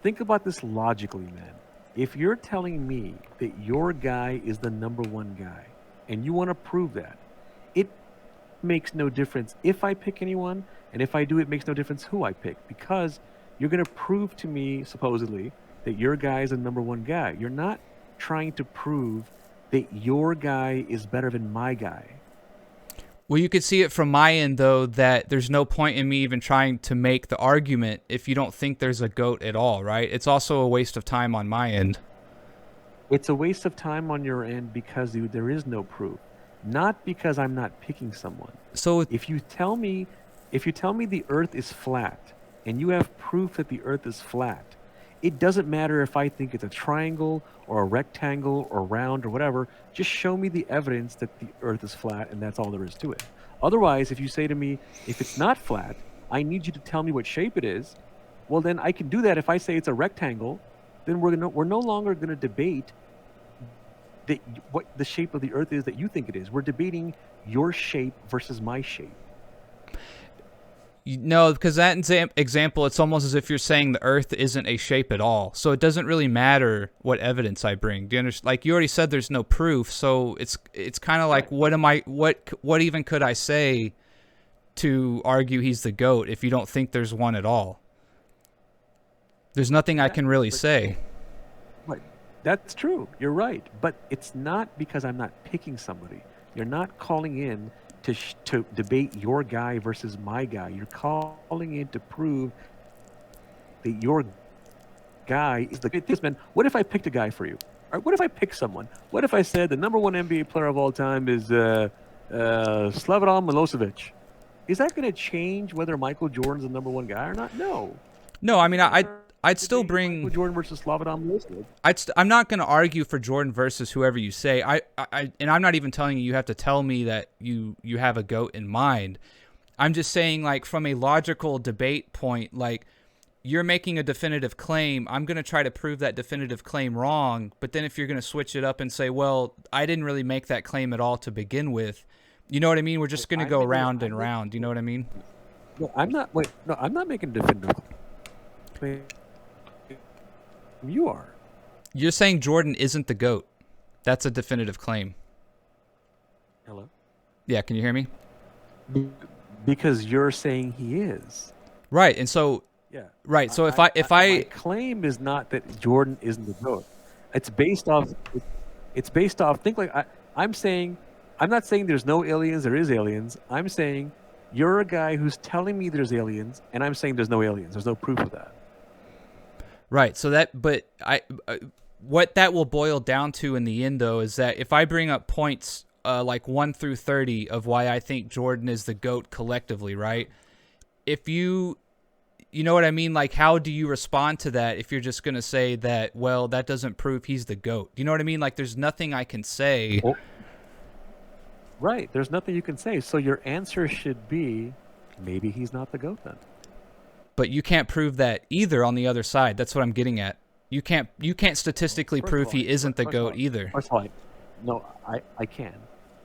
Think about this logically, man. If you're telling me that your guy is the number one guy and you want to prove that, it makes no difference if I pick anyone, and if I do, it makes no difference who I pick, because you're going to prove to me, supposedly, that your guy is the number one guy. You're not trying to prove that your guy is better than my guy. Well, you could see it from my end, though, that there's no point in me even trying to make the argument if you don't think there's a GOAT at all, right? It's also a waste of time on my end. It's a waste of time on your end because there is no proof, not because I'm not picking someone. So if you tell me the Earth is flat and you have proof that the Earth is flat, it doesn't matter if I think it's a triangle or a rectangle or round or whatever. Just show me the evidence that the Earth is flat, and that's all there is to it. Otherwise, if you say to me, if it's not flat, I need you to tell me what shape it is, well, then I can do that. If I say it's a rectangle, then we're no longer going to debate what the shape of the Earth is that you think it is. We're debating your shape versus my shape. No, because that example, it's almost as if you're saying the Earth isn't a shape at all. So it doesn't really matter what evidence I bring. Do you understand? Like, you already said there's no proof, so it's kind of like, what even could I say to argue he's the GOAT if you don't think there's one at all? There's nothing I can really say. Right. That's true. You're right. But it's not because I'm not picking somebody. You're not calling in to debate your guy versus my guy. You're calling in to prove that your guy is the good man. What if I picked a guy for you? Or what if I picked someone? What if I said the number one NBA player of all time is Slobodan Milosevic? Is that going to change whether Michael Jordan's the number one guy or not? No. No, I mean, I'd still bring Michael Jordan versus Slobodan Milosevic. I'm not going to argue for Jordan versus whoever you say. And I'm not even telling you have to tell me that you have a GOAT in mind. I'm just saying, like, from a logical debate point, like, you're making a definitive claim. I'm going to try to prove that definitive claim wrong. But then if you're going to switch it up and say, well, I didn't really make that claim at all to begin with, you know what I mean? We're just going to go round and round. You know what I mean? No, I'm not. Wait, no, I'm not making a definitive claim. You are. You're saying Jordan isn't the GOAT. That's a definitive claim. Hello? Yeah, can you hear me? Because you're saying he is. Right, and so yeah. Right, so if I my claim is not that Jordan isn't the GOAT. It's based off think like I'm saying I'm not saying there's no aliens, there is aliens. I'm saying you're a guy who's telling me there's aliens, and I'm saying there's no aliens. There's no proof of that. Right, so what that will boil down to in the end, though, is that if I bring up points like 1 through 30 of why I think Jordan is the GOAT collectively, right? If you know what I mean? Like, how do you respond to that if you're just going to say that, well, that doesn't prove he's the GOAT? You know what I mean? Like, there's nothing I can say. Well, right, there's nothing you can say. So your answer should be, maybe he's not the GOAT then. But you can't prove that either on the other side. That's what I'm getting at. You can't statistically prove he isn't the GOAT either. First of all, no, I can.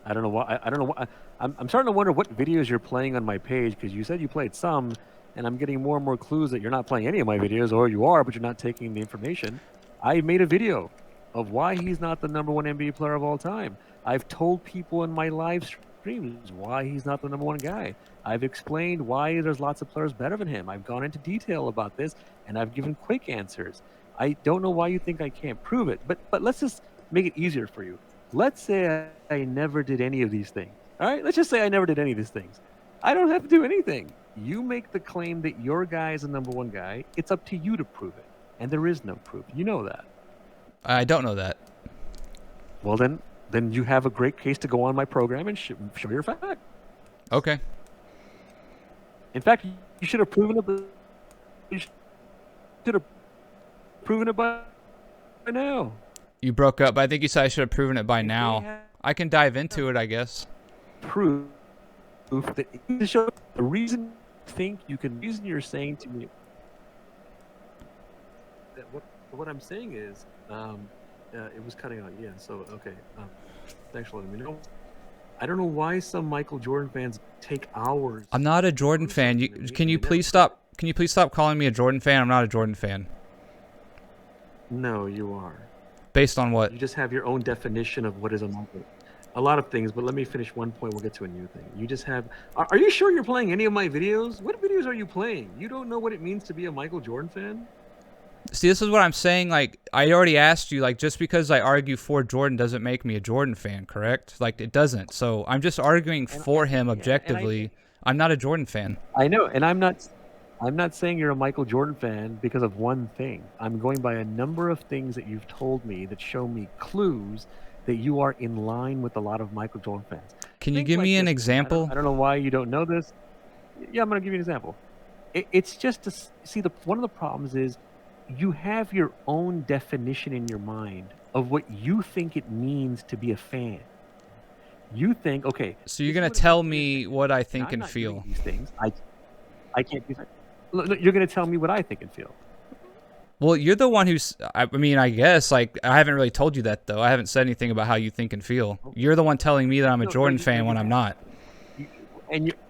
I don't know why. I don't know why. I'm starting to wonder what videos you're playing on my page, because you said you played some, and I'm getting more and more clues that you're not playing any of my videos, or you are, but you're not taking the information. I made a video of why he's not the #1 NBA player of all time. I've told people in my live streams why he's not the #1 guy. I've explained why there's lots of players better than him. I've gone into detail about this, and I've given quick answers. I don't know why you think I can't prove it, but let's just make it easier for you. Let's say I never did any of these things. All right, let's just say I never did any of these things. I don't have to do anything. You make the claim that your guy is the #1 guy. It's up to you to prove it, and there is no proof. You know that. I don't know that. Well, then you have a great case to go on my program and show your fact. Okay. In fact, you should have proven it. You should have proven it by now. You broke up, but I think you said I should have proven it by now. I can dive into it, I guess. Proof that to show the reason you're saying to me that what I'm saying is it was cutting out. Yeah. So okay. Thanks for letting me know. I don't know why some Michael Jordan fans take hours. I'm not a Jordan fan. Can you please stop calling me a Jordan fan? I'm not a Jordan fan. No, you are. Based on what? You just have your own definition of what is a Michael. A lot of things, but let me finish one point. We'll get to a new thing. You just have. Are you sure you're playing any of my videos? What videos are you playing? You don't know what it means to be a Michael Jordan fan? See, this is what I'm saying. Like, I already asked you, like, just because I argue for Jordan doesn't make me a Jordan fan, correct? Like, it doesn't. So I'm just arguing for him objectively. I'm not a Jordan fan. I know, and I'm not saying you're a Michael Jordan fan because of one thing. I'm going by a number of things that you've told me that show me clues that you are in line with a lot of Michael Jordan fans. Can you give me an example? I don't know why you don't know this. Yeah, I'm going to give you an example. It's just to see one of the problems is you have your own definition in your mind of what you think it means to be a fan. You think, okay. So you're going to tell me what I think and feel. These things. I can't do that. Look, you're going to tell me what I think and feel. Well, you're the one who's, I mean, I guess, like, I haven't really told you that, though. I haven't said anything about how you think and feel. You're the one telling me that I'm a Jordan fan when I'm not.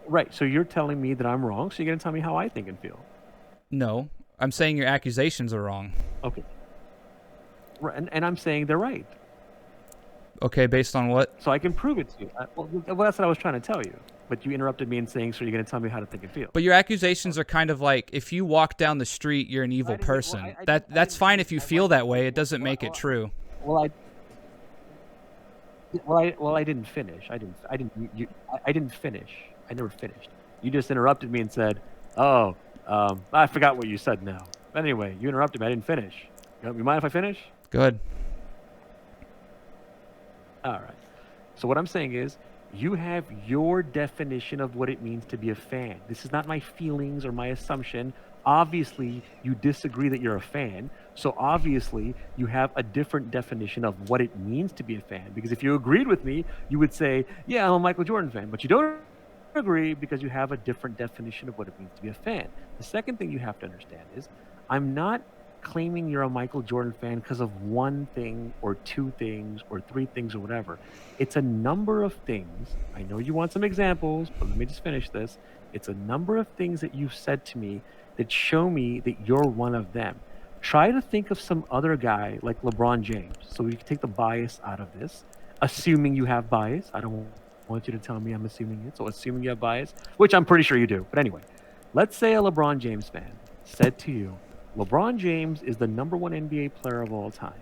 Right, so you're telling me that I'm wrong, so you're going to tell me how I think and feel. No, I'm saying your accusations are wrong. Okay. Right, and I'm saying they're right. Okay, based on what? So I can prove it to you. Well, that's what I was trying to tell you. But you interrupted me in saying, so you're going to tell me how to think and feel. But your accusations are kind of like, if you walk down the street, you're an evil person. That's fine if you feel that way. It doesn't make it true. Well, I didn't finish. I didn't finish. I never finished. You just interrupted me and said, "Oh, I forgot what you said now." But anyway, you interrupted me. I didn't finish. You mind if I finish? Go ahead. All right. So what I'm saying is, you have your definition of what it means to be a fan. This is not my feelings or my assumption. Obviously, you disagree that you're a fan. So obviously, you have a different definition of what it means to be a fan. Because if you agreed with me, you would say, yeah, I'm a Michael Jordan fan. But you don't agree because you have a different definition of what it means to be a fan. The second thing you have to understand is I'm not claiming you're a Michael Jordan fan because of one thing or two things or three things or whatever. It's a number of things. I know you want some examples, but let me just finish this. It's a number of things that you've said to me that show me that you're one of them. Try to think of some other guy like LeBron James. So we can take the bias out of this, assuming you have bias. I don't want you to tell me I'm assuming it. So assuming you have bias, which I'm pretty sure you do. But anyway, let's say a LeBron James fan said to you, LeBron James is the #1 NBA player of all time.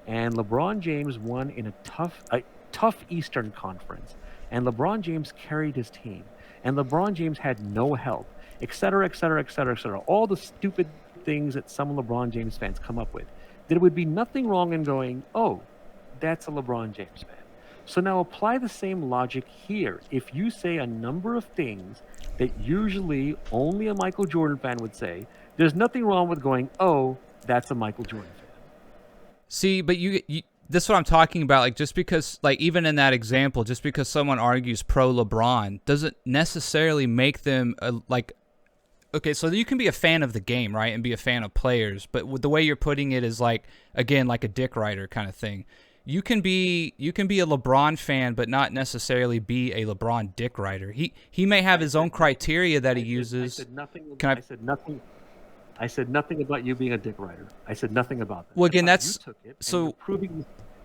And LeBron James won in a tough Eastern Conference. And LeBron James carried his team. And LeBron James had no help, et cetera, et cetera, et cetera, et cetera. All the stupid things that some LeBron James fans come up with. There would be nothing wrong in going, oh, that's a LeBron James fan. So now apply the same logic here. If you say a number of things that usually only a Michael Jordan fan would say, there's nothing wrong with going, oh, that's a Michael Jordan fan. See, but you this is what I'm talking about. Like, just because, like, even in that example, just because someone argues pro LeBron doesn't necessarily make them like. Okay, so you can be a fan of the game, right, and be a fan of players, but the way you're putting it is like, again, like a dick rider kind of thing. You can be a LeBron fan, but not necessarily be a LeBron dick rider. He may have his own criteria that he uses. I said nothing about you being a dick rider. I said nothing about that. Well, again, that's so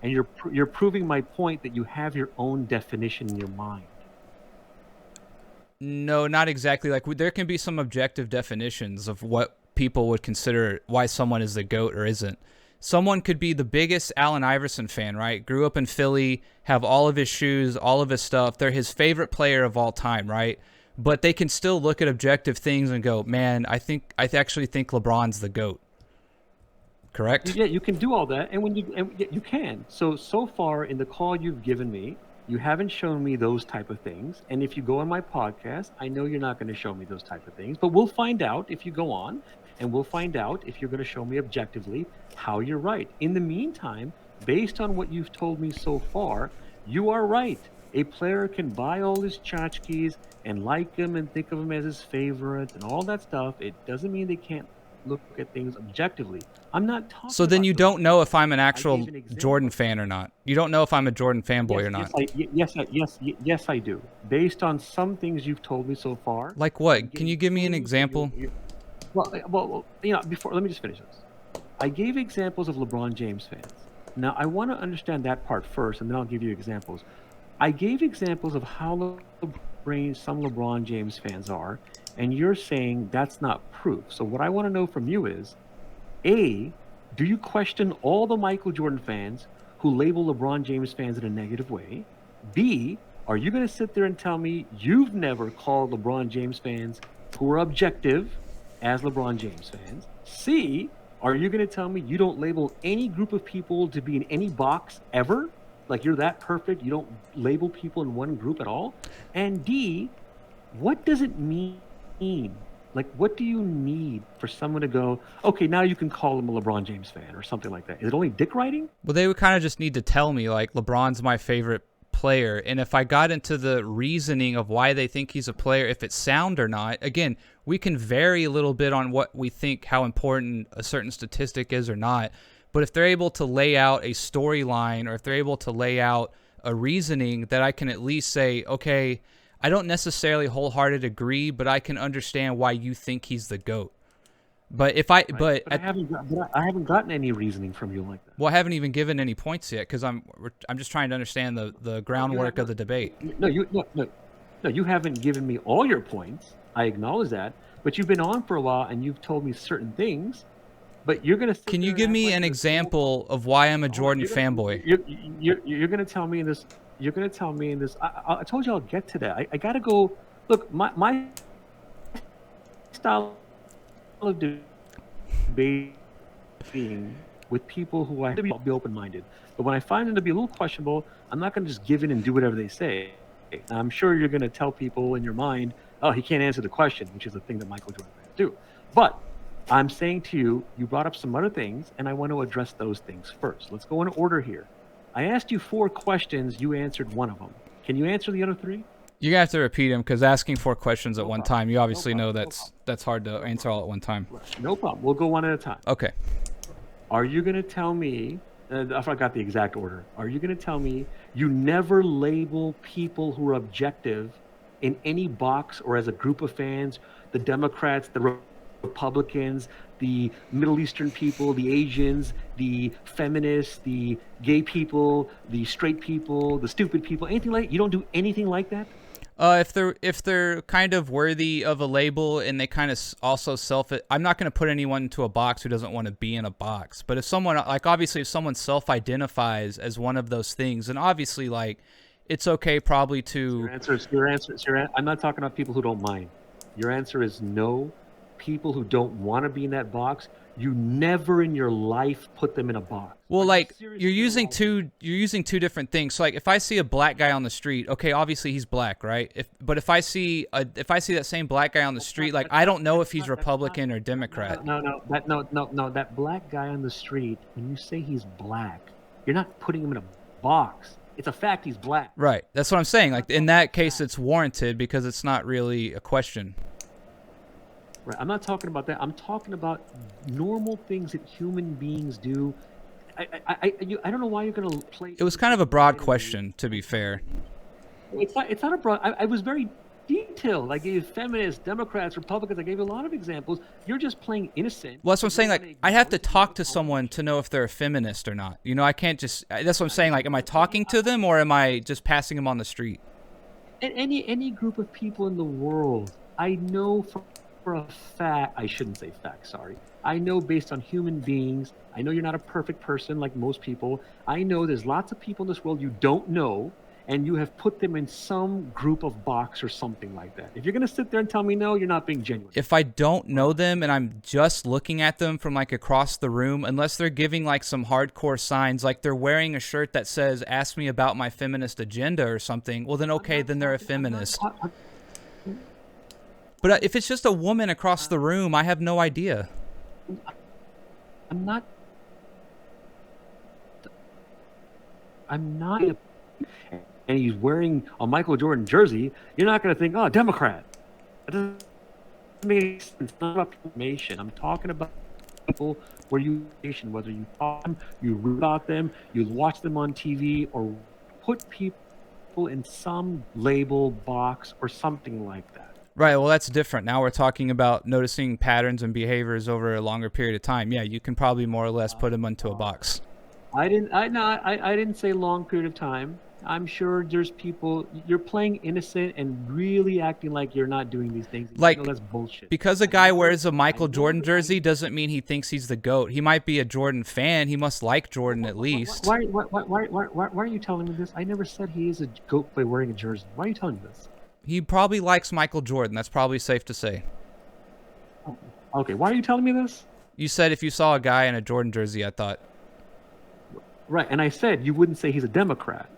you're proving my point that you have your own definition in your mind. No, not exactly. Like, there can be some objective definitions of what people would consider why someone is the GOAT or isn't. Someone could be the biggest Allen Iverson fan, right? Grew up in Philly, have all of his shoes, all of his stuff. They're his favorite player of all time, right? But they can still look at objective things and go, man, I actually think LeBron's the GOAT. Correct? Yeah, you can do all that, and you can. So far in the call you've given me, you haven't shown me those type of things. And if you go on my podcast, I know you're not going to show me those type of things, but we'll find out if you go on, and we'll find out if you're going to show me objectively how you're right. In the meantime, based on what you've told me so far, you are right. A player can buy all his tchotchkes and like him and think of him as his favorite and all that stuff. It doesn't mean they can't look at things objectively. I'm not talking. So then you don't know if I'm an actual Jordan fan or not. You don't know if I'm a Jordan fanboy or not. Yes, I do. Based on some things you've told me so far. Like what? Can you give me an example? Well, before, let me just finish this. I gave examples of LeBron James fans. Now, I want to understand that part first, and then I'll give you examples. I gave examples of how some LeBron James fans are, and you're saying that's not proof. So what I want to know from you is, A, do you question all the Michael Jordan fans who label LeBron James fans in a negative way? B, are you going to sit there and tell me you've never called LeBron James fans who are objective as LeBron James fans? C, are you going to tell me you don't label any group of people to be in any box ever? Like, you're that perfect, you don't label people in one group at all? And D, what does it mean? Like, what do you need for someone to go, okay, now you can call him a LeBron James fan or something like that? Is it only dick riding? Well, they would kind of just need to tell me, like, LeBron's my favorite player. And if I got into the reasoning of why they think he's a player, if it's sound or not, again, we can vary a little bit on what we think, how important a certain statistic is or not. But if they're able to lay out a storyline, or if they're able to lay out a reasoning that I can at least say, okay, I don't necessarily wholeheartedly agree, but I can understand why you think he's the GOAT. But if I, right. I haven't gotten any reasoning from you like that. Well, I haven't even given any points yet because I'm just trying to understand the groundwork of the debate. No, you haven't given me all your points. I acknowledge that, but you've been on for a while and you've told me certain things. But you're gonna. Can you give me an example of why I'm a Jordan fanboy? You're gonna tell me in this. You're gonna tell me in this. I told you I'll get to that. I gotta go. Look, my style of debating with people who I have to be open-minded. But when I find them to be a little questionable, I'm not gonna just give in and do whatever they say. I'm sure you're gonna tell people in your mind, oh, he can't answer the question, which is the thing that Michael Jordan fans do. But I'm saying to you, you brought up some other things, and I want to address those things first. Let's go in order here. I asked you 4 questions. You answered one of them. Can you answer the other 3? You're gonna have to repeat them because asking 4 questions at one time, you obviously know that's hard to answer all at one time. No problem. We'll go one at a time. Okay. Are you gonna tell me? I forgot the exact order. Are you gonna tell me you never label people who are objective in any box or as a group of fans? The Democrats, the Republicans, the Middle Eastern people, the Asians, the feminists, the gay people, the straight people, the stupid people, anything like you don't do anything like that? If they're kind of worthy of a label and they kind of also I'm not going to put anyone into a box who doesn't want to be in a box. But if someone, like obviously if someone self-identifies as one of those things, then obviously like it's okay probably to... Your answer, I'm not talking about people who don't mind. Your answer is no. People who don't want to be in that box, you never in your life put them in a box. Well, like you're using two different things. So like if I see a black guy on the street, okay, obviously he's black, right? But if I see that same black guy on the street, like I don't know if he's Republican or Democrat. No, that black guy on the street, when you say he's black, you're not putting him in a box. It's a fact he's black. Right. That's what I'm saying. Like in that case it's warranted because it's not really a question. Right. I'm not talking about that. I'm talking about normal things that human beings do. I don't know why you're going to play. It was kind of a broad question, to be fair. It's not a broad. I was very detailed. I gave you feminists, Democrats, Republicans. I gave you a lot of examples. You're just playing innocent. Well, that's what I'm saying. Like, I have to talk to someone to know if they're a feminist or not. You know, I can't just. That's what I'm saying. Like, am I talking to them or am I just passing them on the street? And any group of people in the world, I know for a fact, I shouldn't say fact, sorry. I know based on human beings, I know you're not a perfect person like most people. I know there's lots of people in this world you don't know, and you have put them in some group of box or something like that. If you're going to sit there and tell me no, you're not being genuine. If I don't know them and I'm just looking at them from like across the room, unless they're giving like some hardcore signs, like they're wearing a shirt that says, ask me about my feminist agenda or something, well then okay, then they're a feminist. But if it's just a woman across the room, I have no idea. I'm not. And he's wearing a Michael Jordan jersey. You're not going to think, oh, Democrat. That doesn't make sense. It's not about information. I'm talking about people where whether you talk them, you read about them, you watch them on TV, or put people in some label box or something like that. Right, well, that's different. Now we're talking about noticing patterns and behaviors over a longer period of time. Yeah, you can probably more or less put them into a box. I didn't say long period of time. I'm sure there's people, you're playing innocent and really acting like you're not doing these things. Like, that's bullshit. Because a guy wears a Michael Jordan jersey doesn't mean he thinks he's the GOAT. He might be a Jordan fan. He must like Jordan at least. Why are you telling me this? I never said he is a GOAT by wearing a jersey. Why are you telling me this? He probably likes Michael Jordan. That's probably safe to say. Okay, why are you telling me this? You said if you saw a guy in a Jordan jersey, I thought. Right, and I said you wouldn't say he's a Democrat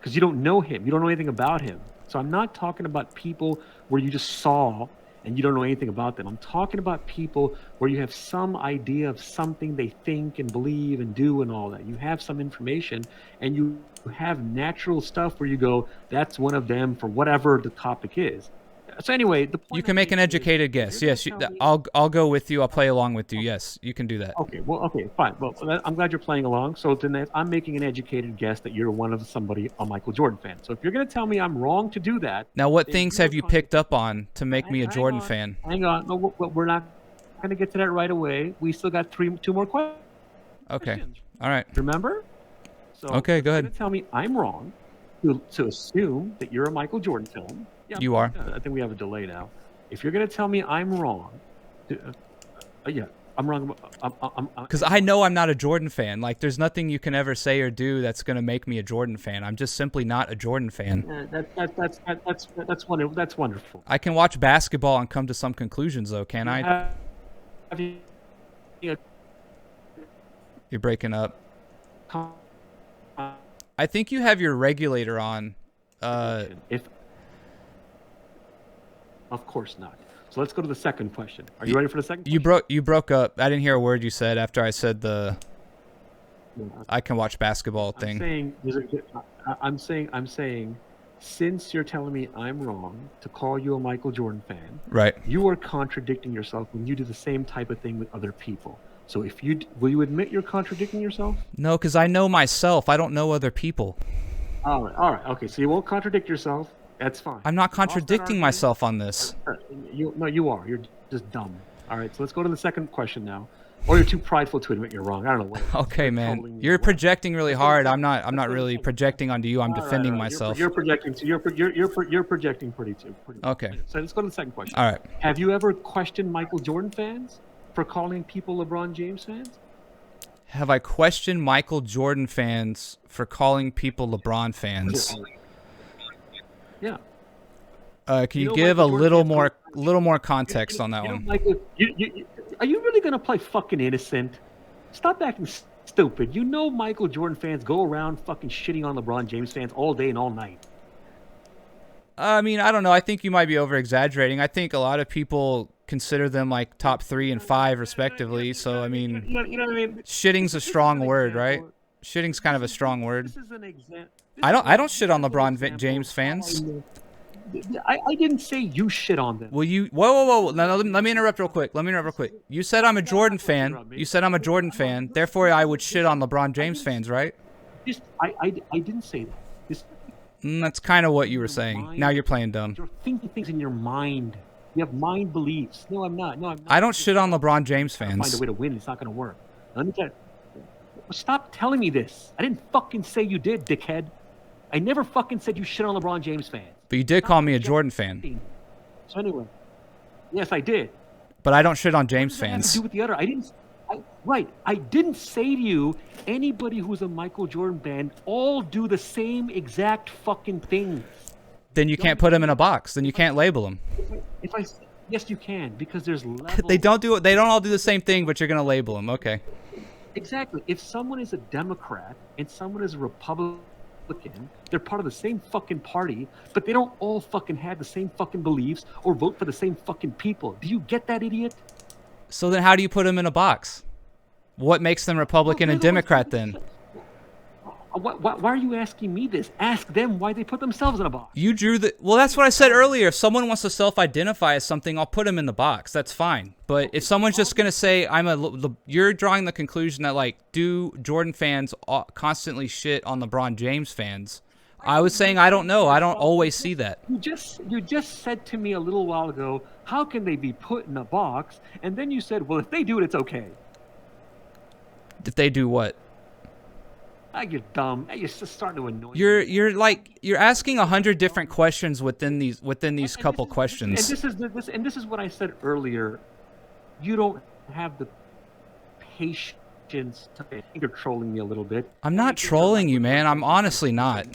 because you don't know him. You don't know anything about him. So I'm not talking about people where you just saw and you don't know anything about them. I'm talking about people where you have some idea of something they think and believe and do and all that. You have some information and you have natural stuff where you go, that's one of them for whatever the topic is. So anyway, the point you can make an educated guess. Yes, I'll go with you. I'll play along with you. Yes, you can do that. Okay, well, okay, fine. Well, I'm glad you're playing along. So then I'm making an educated guess that you're a Michael Jordan fan. So if you're going to tell me I'm wrong to do that. Now, what things have you picked up on to make me a Jordan fan? Hang on. No, we're not going to get to that right away. We still got two more questions. Okay. All right. Remember? So okay, go ahead. You're going to tell me I'm wrong to assume that you're a Michael Jordan film. Yeah, you are. I think we have a delay now. If you're going to tell me I'm wrong, yeah, I'm wrong. Because I know I'm not a Jordan fan. Like, there's nothing you can ever say or do that's going to make me a Jordan fan. I'm just simply not a Jordan fan. That's wonderful. I can watch basketball and come to some conclusions, though, can't I? You're breaking up. I think you have your regulator on. Of course not. So let's go to the second question. Are you ready for the second question? You broke up. I didn't hear a word you said after I said the I can watch basketball thing. I'm saying since you're telling me I'm wrong to call you a Michael Jordan fan, Right. you are contradicting yourself when you do the same type of thing with other people. So will you admit you're contradicting yourself? No, because I know myself. I don't know other people. All right. Okay, so you won't contradict yourself. That's fine. I'm not contradicting myself on this. No, you are. You're just dumb. All right, so let's go to the second question now. Or you're too prideful to admit you're wrong. I don't know what. Okay, man. You're projecting really hard. I'm not really projecting onto you. I'm defending myself. You're projecting. So you're projecting pretty too. Okay. So let's go to the second question. All right. Have you ever questioned Michael Jordan fans for calling people LeBron James fans? Have I questioned Michael Jordan fans for calling people LeBron fans? Yeah. Can you give a little more context on that one? Michael, are you really gonna play fucking innocent? Stop acting stupid. You know Michael Jordan fans go around fucking shitting on LeBron James fans all day and all night. I mean, I don't know. I think you might be over-exaggerating. I think a lot of people consider them like top 3 and 5 respectively. So, I mean, you know what I mean? Shitting's a strong word, right? Shitting's kind of a strong word. This is an example. I don't shit on LeBron James fans. I didn't say you shit on them. Will you? Whoa! No, let me interrupt real quick. You said I'm a Jordan fan. You said I'm a Jordan fan. Therefore, I would shit on LeBron James fans, right? I didn't say that. That's kind of what you were saying. Now you're playing dumb. You're thinking things in your mind. You have mind beliefs. No, I'm not. I don't shit on LeBron James fans. Find a way to win. It's not going to work. Let me tell you. Stop telling me this. I didn't fucking say you did, dickhead. I never fucking said you shit on LeBron James fans. But you did call me a Jordan fan. So anyway, yes, I did. But I don't shit on James fans. What does that have to do with the other? I didn't say to you anybody who's a Michael Jordan fan all do the same exact fucking things. Then you can't put them in a box. Then you can't label them. Yes, you can, because there's levels. They don't all do the same thing, but you're gonna label them. Okay. Exactly. If someone is a Democrat and someone is a Republican, they're part of the same fucking party, but they don't all fucking have the same fucking beliefs or vote for the same fucking people. Do you get that, idiot? So then how do you put them in a box? What makes them Republican and Democrat then? Why are you asking me this? Ask them why they put themselves in a box. You drew the... Well, that's what I said earlier. If someone wants to self-identify as something, I'll put them in the box. That's fine. But if someone's just going to say, you're drawing the conclusion that, like, do Jordan fans constantly shit on LeBron James fans? I was saying I don't know. I don't always see that. You just said to me a little while ago, how can they be put in a box? And then you said, well, if they do it, it's okay. If they do what? You're dumb. You're just starting to annoy me. You're asking 100 different questions within these couple questions. And this is what I said earlier. You don't have the patience to... I think you're trolling me a little bit. I'm not trolling you, man. I'm honestly not.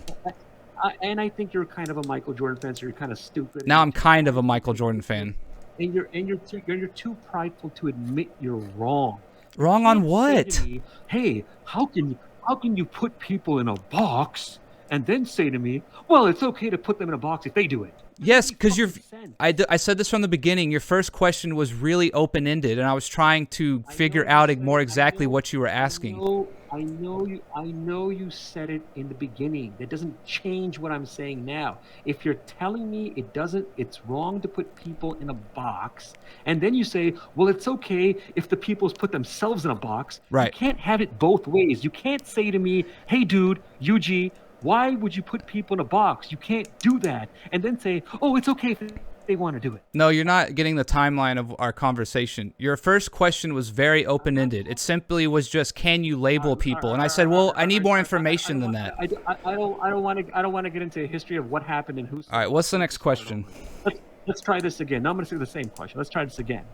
And I think you're kind of a Michael Jordan fan, so you're kind of stupid. Now I'm kind of a Michael Jordan fan. And you're too prideful to admit you're wrong. Wrong on what? Me, hey, how can you put people in a box and then say to me, well, it's okay to put them in a box if they do it? Yes, because I said this from the beginning. Your first question was really open-ended, and I was trying to figure out more exactly what you were asking. I know you said it in the beginning. That doesn't change what I'm saying now. If you're telling me it's wrong to put people in a box, and then you say, well, it's okay if the people's put themselves in a box. Right. You can't have it both ways. You can't say to me, hey, dude, UG, why would you put people in a box? You can't do that. And then say, oh, it's okay if they want to do it. No, you're not getting the timeline of our conversation. Your first question was very open-ended. It simply was just, can you label people? And I said, well, I need more information than that. I don't want to get into a history of what happened and who's... All right, what's the next question? Let's try this again. Now I'm going to say the same question. Let's try this again.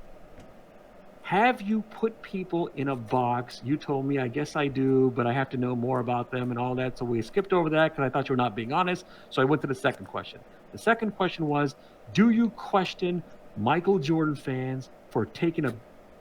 Have you put people in a box? You told me, I guess I do, but I have to know more about them and all that. So we skipped over that because I thought you were not being honest. So I went to the second question. The second question was, do you question Michael Jordan fans for taking a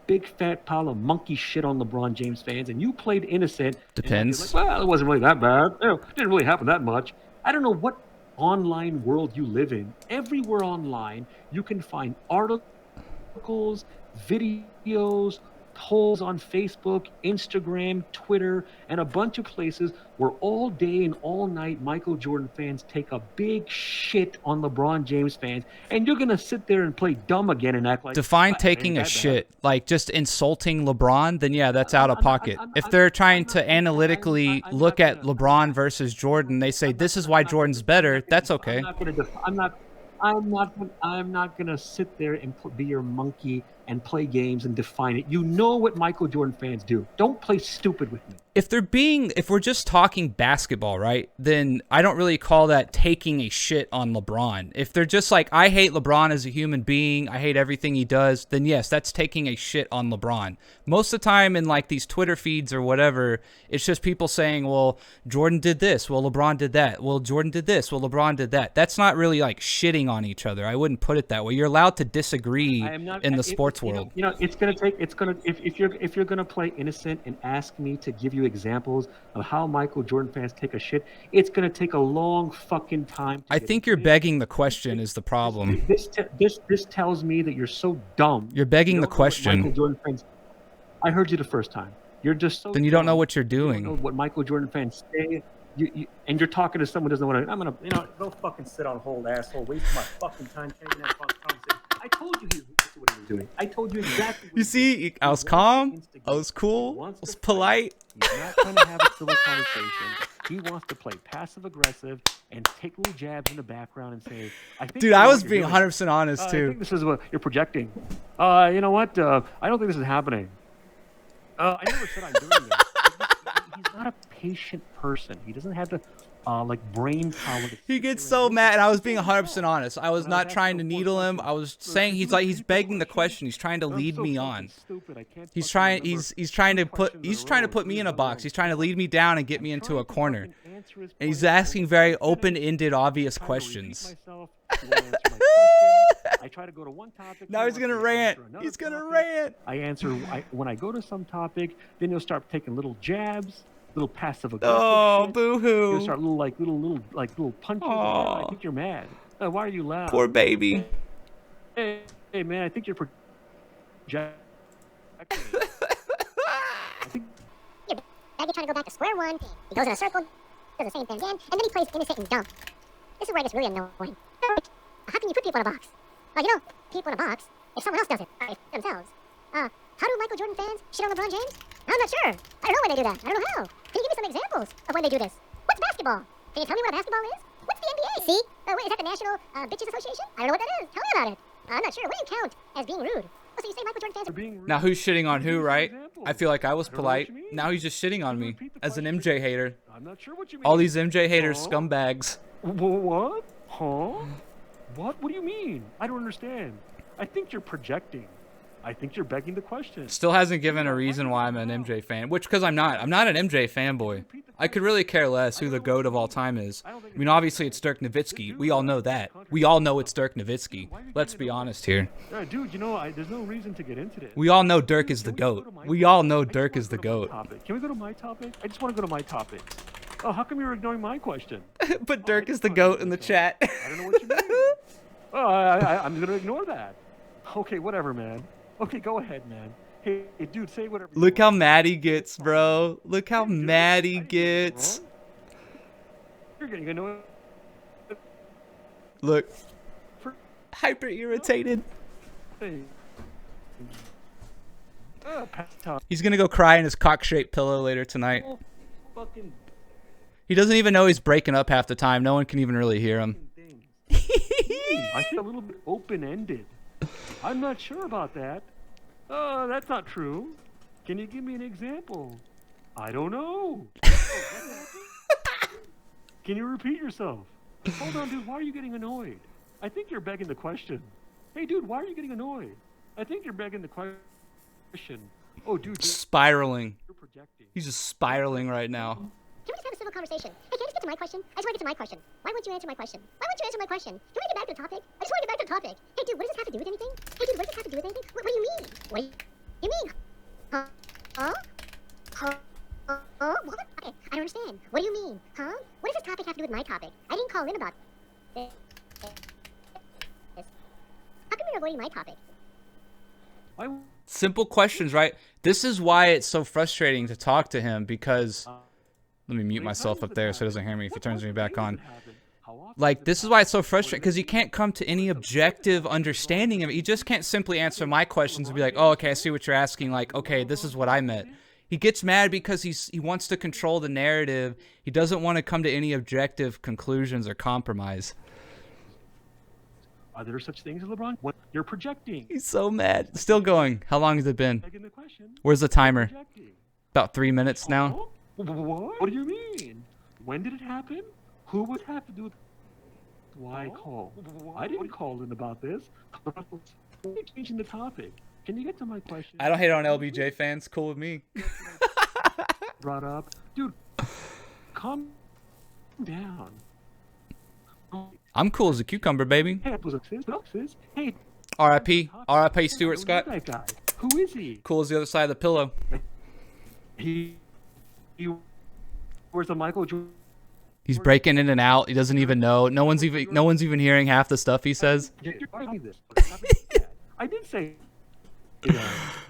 big fat pile of monkey shit on LeBron James fans? And you played innocent. Depends. Like, well, it wasn't really that bad. It didn't really happen that much. I don't know what online world you live in. Everywhere online, you can find articles, videos, holes on Facebook, Instagram, Twitter, and a bunch of places where all day and all night Michael Jordan fans take a big shit on LeBron James fans, and you're gonna sit there and play dumb again and act like define taking a shit, like just insulting LeBron, then yeah, that's out of pocket. If they're trying to analytically look at LeBron versus Jordan, they say this is why Jordan's better, that's okay. I'm not gonna sit there and be your monkey and play games and define it. You know what Michael Jordan fans do. Don't play stupid with me. If we're just talking basketball, right, then I don't really call that taking a shit on LeBron. If they're just like, I hate LeBron as a human being, I hate everything he does, then yes, that's taking a shit on LeBron. Most of the time in like these Twitter feeds or whatever, it's just people saying, well, Jordan did this, well, LeBron did that, well, Jordan did this, well, LeBron did that. That's not really like shitting on each other. I wouldn't put it that way. You're allowed to disagree in the sports world. If you're gonna play innocent and ask me to give you examples of how Michael Jordan fans take a shit, it's gonna take a long fucking time. I think you're begging the question is the problem. This tells me that you're so dumb. You're begging the question. Michael Jordan fans. I heard you the first time. You're just so. Then you don't know what you're doing. You don't know what Michael Jordan fans say. And you're talking to someone who doesn't want to. I'm gonna, go fucking sit on hold, asshole. Waste my fucking time. I told you what he was doing. I told you exactly. You see, I was calm. I was cool. I was polite. He's not trying to have a civil conversation. He wants to play passive aggressive and take little jabs in the background and say, I think. Dude, I was being 100% honest too. I think this is what you're projecting. You know what? I don't think this is happening. I never said I'm doing this. He's not a patient person. He doesn't have the brain power. He gets so mad, and I was being 100% honest. I was not trying to needle him. I was saying he's begging the question. He's trying to lead me on. He's trying to put me in a box. He's trying to lead me down and get me into a corner. And he's asking very open-ended, obvious questions. I try to go to one topic. Now he's gonna rant. He's gonna rant. I answer when I go to some topic. Then you'll start taking little jabs, little passive aggressive. Oh, boo-hoo! You'll start little punches. I think you're mad. Why are you loud? Poor baby. Hey man, I think you're projecting. Now you're trying to go back to square one. He goes in a circle, does the same thing again, and then he plays innocent and dumb. This is where it gets really annoying. How can you put people in a box? People in a box, if someone else does it, themselves. How do Michael Jordan fans shit on LeBron James? I'm not sure. I don't know when they do that. I don't know how. Can you give me some examples of when they do this? What's basketball? Can you tell me what a basketball is? What's the NBA? See? Wait, is that the National Bitches Association? I don't know what that is. Tell me about it. I'm not sure. What do you count as being rude? Oh, so you say Michael Jordan fans are being rude? Now who's shitting on who, right? I feel like I was polite. Now he's just shitting on me as an MJ hater. I'm not sure what you mean. All these MJ haters, scumbags. What? Huh? What? What do you mean? I don't understand. I think you're projecting. I think you're begging the question. Still hasn't given a reason why I'm an MJ fan, which because I'm not. I'm not an MJ fanboy. I could really care less who the GOAT of all time is. I mean, obviously it's Dirk Nowitzki. We all know that. We all know it's Dirk Nowitzki. Let's be honest here. Dude, there's no reason to get into this. We all know Dirk is the GOAT. We all know Dirk is the GOAT. Can we go to my topic? I just want to go to my topic. Oh, how come you're ignoring my question? But Dirk is the GOAT in the chat. I don't know what you mean. Oh, I'm going to ignore that. Okay, whatever, man. Okay, go ahead, man. Hey, dude, say whatever. Look how mad he gets, bro. Look how mad he gets. You're getting annoyed. Look. Hyper irritated. Hey. He's going to go cry in his cock-shaped pillow later tonight. He doesn't even know he's breaking up half the time. No one can even really hear him. I feel a little bit open-ended. I'm not sure about that. That's not true. Can you give me an example? I don't know. Can you repeat yourself? Hold on, dude. Why are you getting annoyed? I think you're begging the question. Hey, dude, why are you getting annoyed? I think you're begging the question. Oh, dude. Spiraling. He's just spiraling right now. Can we just have a civil conversation? Hey, can I just get to my question? I just want to get to my question. Why won't you answer my question? Why won't you answer my question? Can we get back to the topic? I just want to get back to the topic. Hey, dude, what does this have to do with anything? Hey, dude, what does this have to do with anything? What do you mean? What do you mean? Huh? What? Okay, I don't understand. What do you mean? Huh? What does this topic have to do with my topic? I didn't call in about this. How come you're avoiding my topic? Why Simple questions, right? This is why it's so frustrating to talk to him, because let me mute myself up there so he doesn't hear me if he turns me back on. Like, this is why it's so frustrating, because he can't come to any objective understanding of it. He just can't simply answer my questions and be like, oh, okay, I see what you're asking. Like, okay, this is what I meant. He gets mad because he wants to control the narrative. He doesn't want to come to any objective conclusions or compromise. Are there such things, LeBron? What you're projecting? He's so mad. Still going. How long has it been? Where's the timer? About 3 minutes now. What do you mean? When did it happen? Who would have to do it? Why call? I didn't call in about this. Why are you changing the topic? Can you get to my question? I don't hate on LBJ fans. Cool with me. Brought up, dude. Calm down. I'm cool as a cucumber, baby. Hey, hey. R.I.P. R.I.P. Stuart Scott. That guy. Who is he? Cool as the other side of the pillow. He where's the Michael Jordan? He's breaking in and out. He doesn't even know. No one's even hearing half the stuff he says. I did say.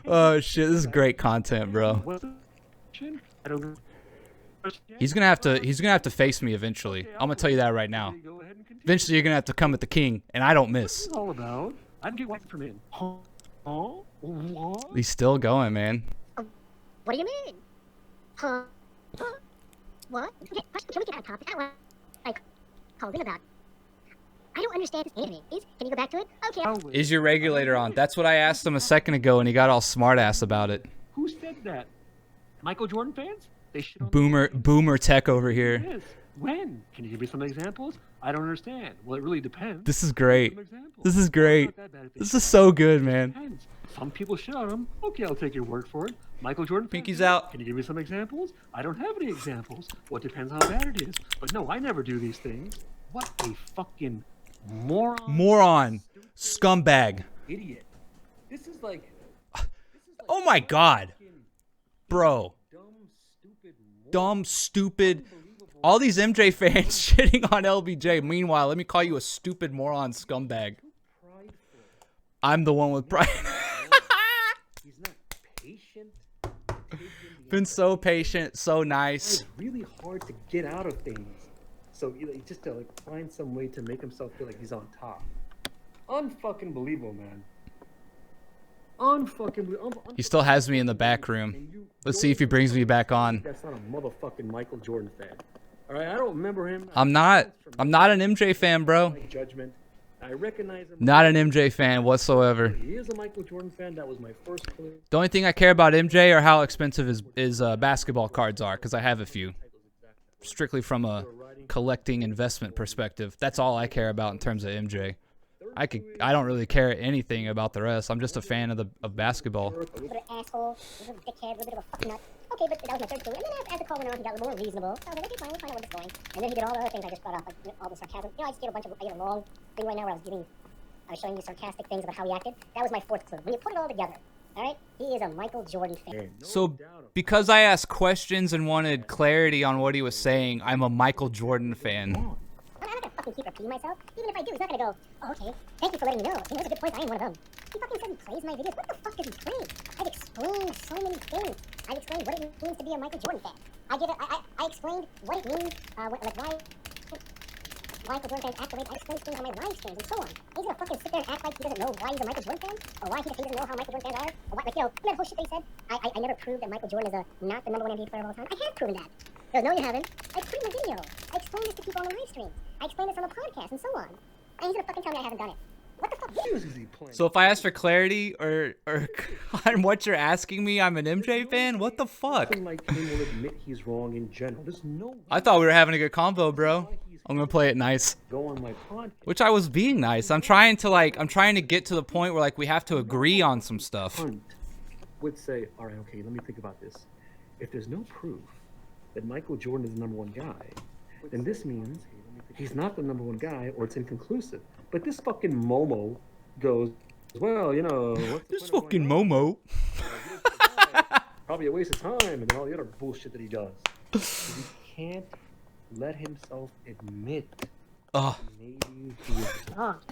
Oh shit! This is great content, bro. He's gonna have to face me eventually. I'm gonna tell you that right now. Eventually, you're gonna have to come at the king, and I don't miss. All about. I didn't get white from in. Oh, what? He's still going, man. What do you mean? Huh? What? Okay, can we get on topic? Like, called in about. I don't understand this anime. Can you go back to it? Okay. Is your regulator on? That's what I asked him a second ago, and he got all smart-ass about it. Who said that? Michael Jordan fans? They shit on Boomer tech over here. Yes. When? Can you give me some examples? I don't understand. Well, it really depends. This is great. This is great. This is so good, man. Some people shit on him. Okay, I'll take your word for it. Michael Jordan. Pinky's out. Can you give me some examples? I don't have any examples. Well, it depends how bad it is. But no, I never do these things. What a fucking moron. Moron. Scumbag. Idiot. This is like oh my god. Bro. Dumb, stupid. All these MJ fans shitting on LBJ. Meanwhile, let me call you a stupid moron scumbag. I'm the one with pride. He's not patient. Been so patient, so nice. It's really hard to get out of things. So just to like find some way to make himself feel like he's on top. Unfucking believable, man. He still has me in the back room. Let's see if he brings me back on. That's not a motherfucking Michael Jordan fan. All right, I don't remember him. I'm not an MJ fan, bro. Judgment. I recognize him. Not an MJ fan whatsoever. He is a Michael Jordan fan. That was my first clue. The only thing I care about MJ are how expensive his basketball cards are, because I have a few. Strictly from a collecting investment perspective. That's all I care about in terms of MJ. I don't really care anything about the rest. I'm just a fan of basketball. A little bit of an asshole, a little dickhead, a little bit of a fuck nut. Okay, but that was my third clue. And then as the call went on, he got a little more reasonable. So I was like, okay, fine, we'll find out where this is going. And then he did all the other things I just brought up, like all the sarcasm. I just gave a bunch of I did a long thing right now where I was showing you sarcastic things about how he acted. That was my fourth clue. When you put it all together, all right, he is a Michael Jordan fan. So because I asked questions and wanted clarity on what he was saying, I'm a Michael Jordan fan. I'm not gonna fucking keep repeating myself. Even if I do, he's not gonna go, oh, okay, thank you for letting me know. Those are good points, I am one of them. He fucking says he plays my videos. What the fuck does he play? I've explained so many things. I've explained what it means to be a Michael Jordan fan. I explained what it means, like why Michael Jordan fans act the way I explain things on my live streams and so on. He's gonna fucking sit there and act like he doesn't know why he's a Michael Jordan fan, or why he doesn't know how Michael Jordan fans are, or why, like, that whole shit that he said. I never proved that Michael Jordan is not the #1 NBA player of all time. I have proven that. He goes, no, you haven't. I put it in the video. I explained this to people on the live stream. I explained this on the podcast and so on. And he's gonna fucking tell me I haven't done it. What the fuck is he playing? So if I ask for clarity or on what you're asking me, I'm an MJ fan? What the fuck? Like him will admit he's wrong in general. There's no I thought we were having a good convo, bro. I'm gonna play it nice. Go on my podcast. Which I was being nice. I'm trying to get to the point where like we have to agree on some stuff. Hunt would say, all right, okay, let me think about this. If there's no proof that Michael Jordan is the #1 guy, then this means he's not the #1 guy, or it's inconclusive. But this fucking Momo goes, well, you know, this fucking Momo. Probably a waste of time, and all the other bullshit that he does. He can't let himself admit maybe he is not.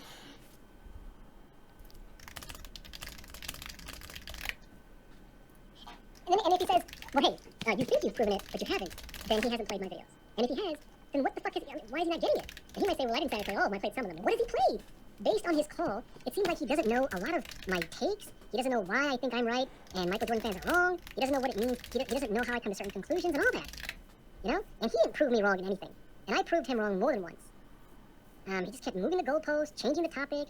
And if he says, well, hey, you think you've proven it, but you haven't, then he hasn't played my videos. And if he has, then what the fuck is he, why is he not getting it? And he might say, well, I didn't say I played all of them, I played some of them. What has he played? Based on his call, it seems like he doesn't know a lot of my takes. He doesn't know why I think I'm right and Michael Jordan fans are wrong. He doesn't know what it means. He doesn't know how I come to certain conclusions and all that. You know? And he didn't prove me wrong in anything. And I proved him wrong more than once. He just kept moving the goalposts, changing the topic,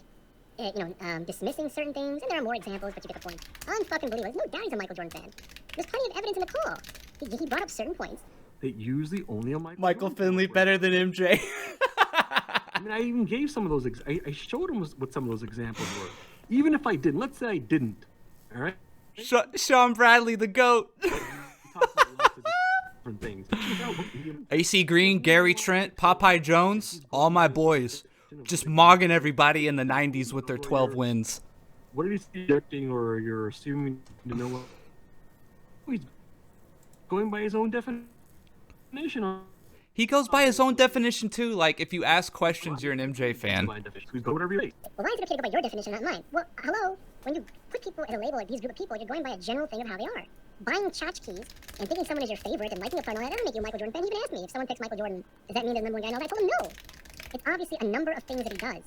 dismissing certain things. And there are more examples, but you get the point. Unfucking believable. There's no doubt he's a Michael Jordan fan. There's plenty of evidence in the call. He brought up certain points. That usually only a Michael Finley better than MJ. I mean, I even gave some of those. I showed him what some of those examples were. Even if I didn't, let's say I didn't. All right. Sean Bradley, the GOAT. Different things. AC Green, Gary Trent, Popeye Jones, all my boys, just mogging everybody in the '90s with their 12 wins. What are you suggesting, or you're assuming to know what? He's going by his own definition. He goes by his own definition too. Like, if you ask questions, you're an MJ fan. Whatever you like. Well, why is it okay to go by your definition, not mine? Well, hello? When you put people as a label, like these group of people, you're going by a general thing of how they are. Buying tchotchkes and thinking someone is your favorite and liking a part of that doesn't make you a Michael Jordan fan. He even asked me, if someone picks Michael Jordan, does that mean they're the number one guy? And I told him no. It's obviously a number of things that he does.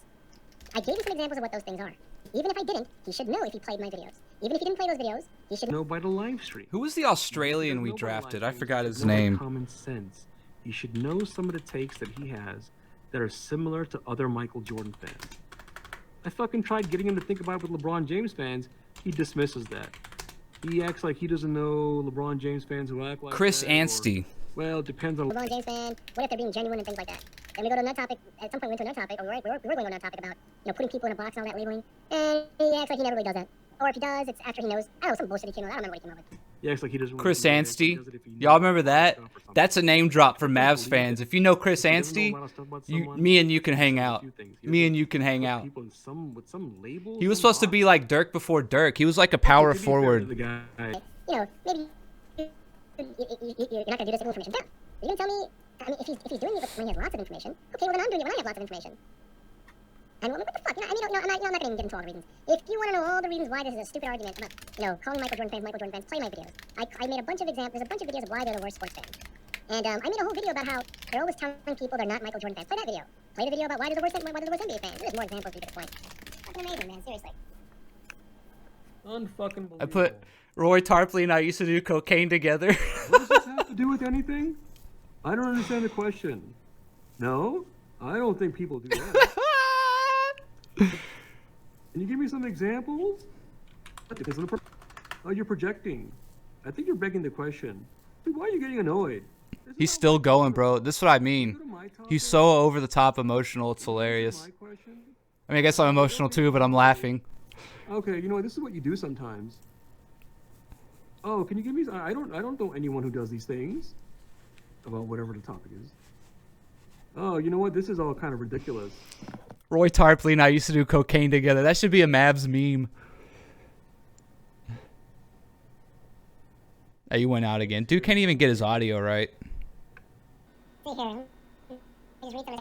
I gave him some examples of what those things are. Even if I didn't, he should know if he played my videos. Even if he didn't play those videos, he should know by the live stream. Who was the Australian we drafted? I forgot his name. Common sense. He should know some of the takes that he has that are similar to other Michael Jordan fans. I fucking tried getting him to think about it with LeBron James fans. He dismisses that. He acts like he doesn't know LeBron James fans who act like Chris that, Anstey. Well, it depends on LeBron James fan. What if they're being genuine and things like that? Then we go to another topic. At some point, we went to another topic. Or we were going to another topic about, putting people in a box and all that labeling. And he acts like he never really does that. Or if he does, it's after he knows. I don't know, some bullshit he came up with. I don't remember what he came up with. He acts like he doesn't. Chris Anstey. Y'all remember that? That's a name drop for Mavs fans. If you know Chris Anstey, me and you can hang out. Me and you can hang out. He was supposed to be like Dirk before Dirk. He was like a power forward. Maybe you're not going to do this with information down. You're going to tell me, if he's doing it when he has lots of information, okay, well then I'm doing it when I have lots of information. And what the fuck? I'm not going to get into all the reasons. If you want to know all the reasons why this is a stupid argument about, calling Michael Jordan fans, play my videos. I made a bunch of examples. There's a bunch of videos of why they're the worst sports fans. And I made a whole video about how they're always telling people they're not Michael Jordan fans. Play that video. Play the video about why they're the worst NBA fans. There's more examples to get the point. Fucking amazing, man. Seriously. Unfucking believable. I put Roy Tarpley and I used to do cocaine together. What does this have to do with anything? I don't understand the question. No? I don't think people do that. Can you give me some examples? Oh, you're projecting. I think you're begging the question. Dude, why are you getting annoyed? He's still going, bro. This is what I mean. He's so over the top emotional. It's hilarious. I mean, I guess I'm emotional too, but I'm laughing. Okay, you know what? This is what you do sometimes. Oh, can you give me? I don't know anyone who does these things. About whatever the topic is. Oh, you know what? This is all kind of ridiculous. Roy Tarpley and I used to do cocaine together. That should be a Mavs meme. Hey, you went out again. Dude can't even get his audio right. See here. Just read some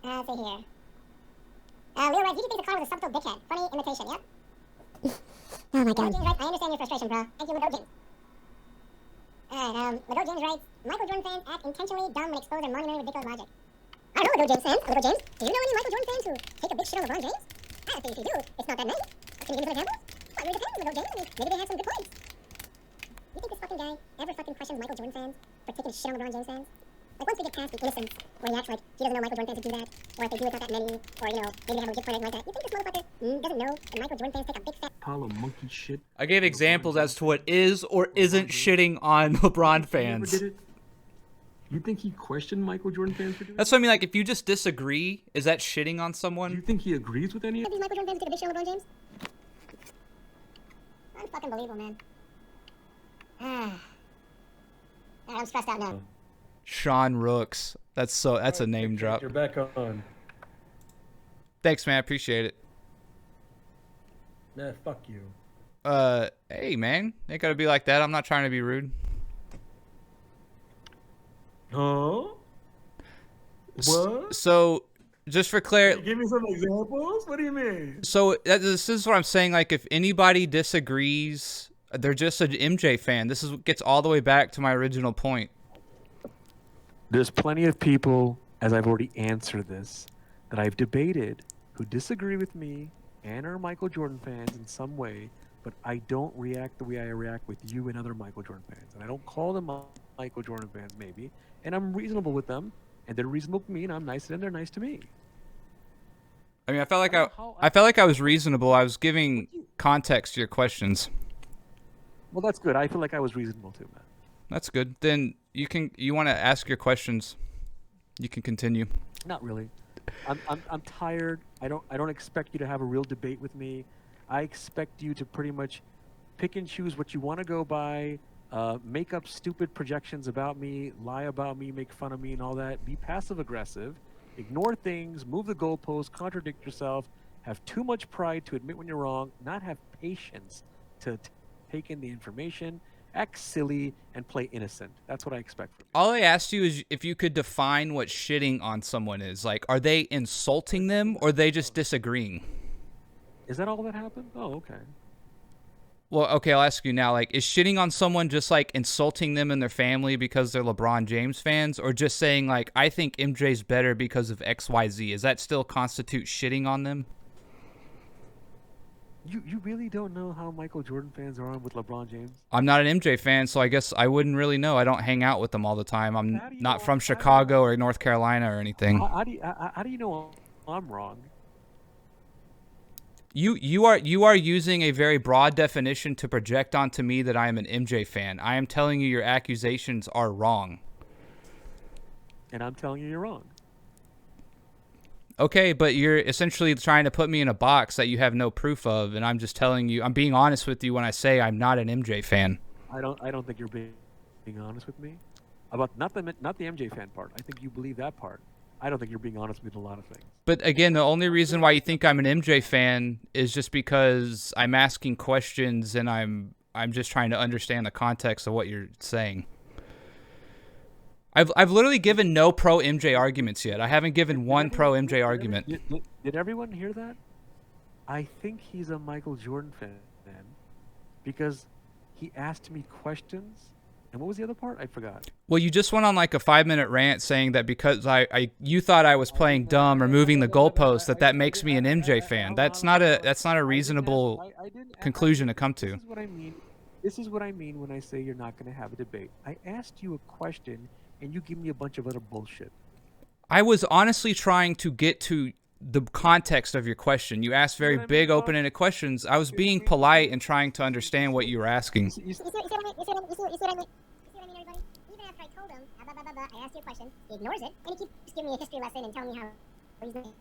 see here. Leo writes, you think the car was a subtle dickhead. Funny imitation, yep. Oh my god. James writes, I understand your frustration, bro. Thank you, LeGoat James. Alright, LeGoat James writes, Michael Jordan fans act intentionally dumb when exposed their monumental ridiculous logic. I don't know LeGoat James fans. LeGoat James, do you know any Michael Jordan fans who take a big shit on LeBron James? I don't think if you do, it's not that many. Can you give me some examples? Well, it really depends, LeGoat James. I mean, maybe they have some good points. You think this fucking guy ever fucking questions Michael Jordan fans for taking shit on LeBron James fans? Like, once we get past the innocence, where he acts like he doesn't know Michael Jordan fans would do that, or if they do, it's not that many, or, maybe they have a legit point like that, you think this motherfucker doesn't know that Michael Jordan fans take a big fat pile of monkey shit? I gave examples as to what is or isn't shitting on LeBron fans. You think he questioned Michael Jordan fans for doing That's what I mean. Like, if you just disagree, is that shitting on someone? Do you think he agrees with any of these Michael Jordan fans take a big shit on LeBron James? Unfucking believable, man. I'm stressed out now. Sean Rooks. That's a name drop. You're back on. Thanks, man. I appreciate it. Nah, fuck you. Hey, man. Ain't gotta be like that. I'm not trying to be rude. Huh? What? So, just for clarity, give me some examples. What do you mean? So this is what I'm saying. Like, if anybody disagrees They're just an MJ fan. This gets all the way back to my original point. There's plenty of people, as I've already answered this, that I've debated who disagree with me and are Michael Jordan fans in some way, but I don't react the way I react with you and other Michael Jordan fans. And I don't call them Michael Jordan fans, maybe. And I'm reasonable with them, and they're reasonable with me, and I'm nice to them, they're nice to me. I mean, I felt like I was reasonable. I was giving context to your questions. Well, that's good. I feel like I was reasonable too, man. That's good. Then you want to ask your questions. You can continue. Not really. I'm tired. I don't expect you to have a real debate with me. I expect you to pretty much pick and choose what you want to go by, make up stupid projections about me, lie about me, make fun of me and all that. Be passive aggressive, ignore things, move the goalposts, contradict yourself, have too much pride to admit when you're wrong, not have patience to take in the information, act silly, and play innocent. That's what I expect from you. All I asked you is if you could define what shitting on someone is. Like, are they insulting them or are they just disagreeing? Is that all that happened? Oh, okay. Well, okay, I'll ask you now. Like, is shitting on someone just like insulting them and their family because they're LeBron James fans, or just saying like, I think MJ's better because of XYZ? Is that still constitute shitting on them? You really don't know how Michael Jordan fans are on with LeBron James? I'm not an MJ fan, so I guess I wouldn't really know. I don't hang out with them all the time. I'm not from Chicago or North Carolina or anything. How do you know I'm wrong? You are using a very broad definition to project onto me that I am an MJ fan. I am telling you your accusations are wrong. And I'm telling you you're wrong. Okay, but you're essentially trying to put me in a box that you have no proof of, and I'm just telling you, I'm being honest with you when I say I'm not an MJ fan. I don't think you're being honest with me about not the MJ fan part. I think you believe that part. I don't think you're being honest with a lot of things. But again, the only reason why you think I'm an MJ fan is just because I'm asking questions and I'm just trying to understand the context of what you're saying. I've literally given no pro MJ arguments yet. I haven't given one pro MJ argument. Did everyone hear that? I think he's a Michael Jordan fan because he asked me questions. And what was the other part? I forgot. Well, you just went on like a 5-minute rant saying that because you thought I was playing dumb or moving the goalpost, that makes me an MJ fan. That's not a reasonable conclusion to come to. This is what I mean when I say you're not going to have a debate. I asked you a question and you give me a bunch of other bullshit. I was honestly trying to get to the context of your question. You asked very big, open-ended questions. I was being polite and trying to understand what you were asking. You see what I mean, everybody? Even after I told him, I asked you a question, he ignores it, and he keeps giving me a history lesson and telling me how he's doing.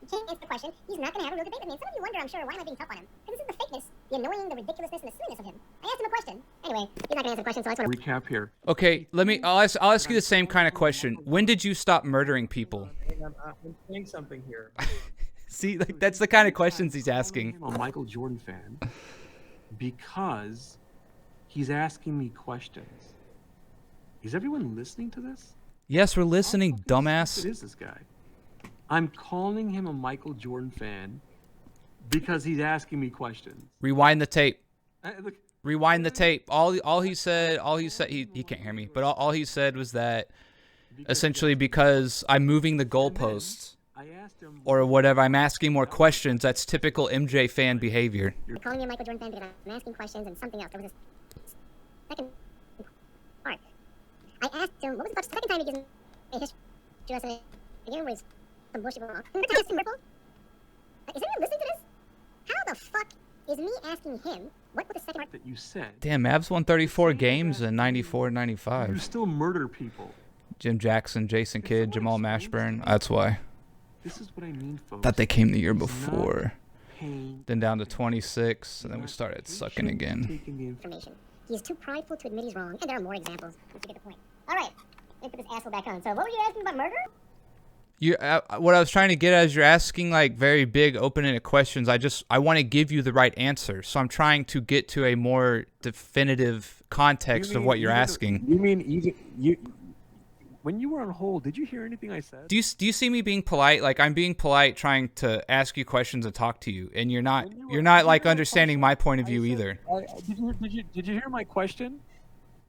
He can't answer the question. He's not going to have a real debate with me. And some of you wonder, I'm sure, why am I being tough on him? Because this is the fakeness, the annoying, the ridiculousness, and the silliness of him. I asked him a question. Anyway, he's not going to answer the question, so I just want to recap here. Okay, I'll ask you the same kind of question. When did you stop murdering people? I'm saying something here. See, like that's the kind of questions he's asking. I'm a Michael Jordan fan because he's asking me questions. Is everyone listening to this? Yes, we're listening, dumbass. What is this guy? I'm calling him a Michael Jordan fan because he's asking me questions. Rewind the tape. Rewind the tape. All he said, he can't hear me, but all he said was that essentially because I'm moving the goalposts or whatever, I'm asking more questions. That's typical MJ fan behavior. You're calling me a Michael Jordan fan because I'm asking questions and something else. There was this second part. I asked him, what was the second time he gives me a history lesson again was some bullshit wrong. Is anyone listening to this? How the fuck is me asking him what was the second part that you said? Damn, Mavs won 34 games in 94, 95. You still murder people. Jim Jackson, Jason Kidd, Jamal Mashburn. That's why. This is what I mean, folks. Thought they came the year before. Then down to 26, and then we started sucking again. Information. He is too prideful to admit he's wrong, and there are more examples. You get the point. All right, let me put this asshole back on. So, what were you asking about murder? What I was trying to get at is you're asking like very big, open-ended questions. I want to give you the right answer, so I'm trying to get to a more definitive context of what you're asking. You mean even when you were on hold, did you hear anything I said? Do you see me being polite? Like I'm being polite, trying to ask you questions and talk to you, and you're not like understanding my point of view either. Did you hear my question?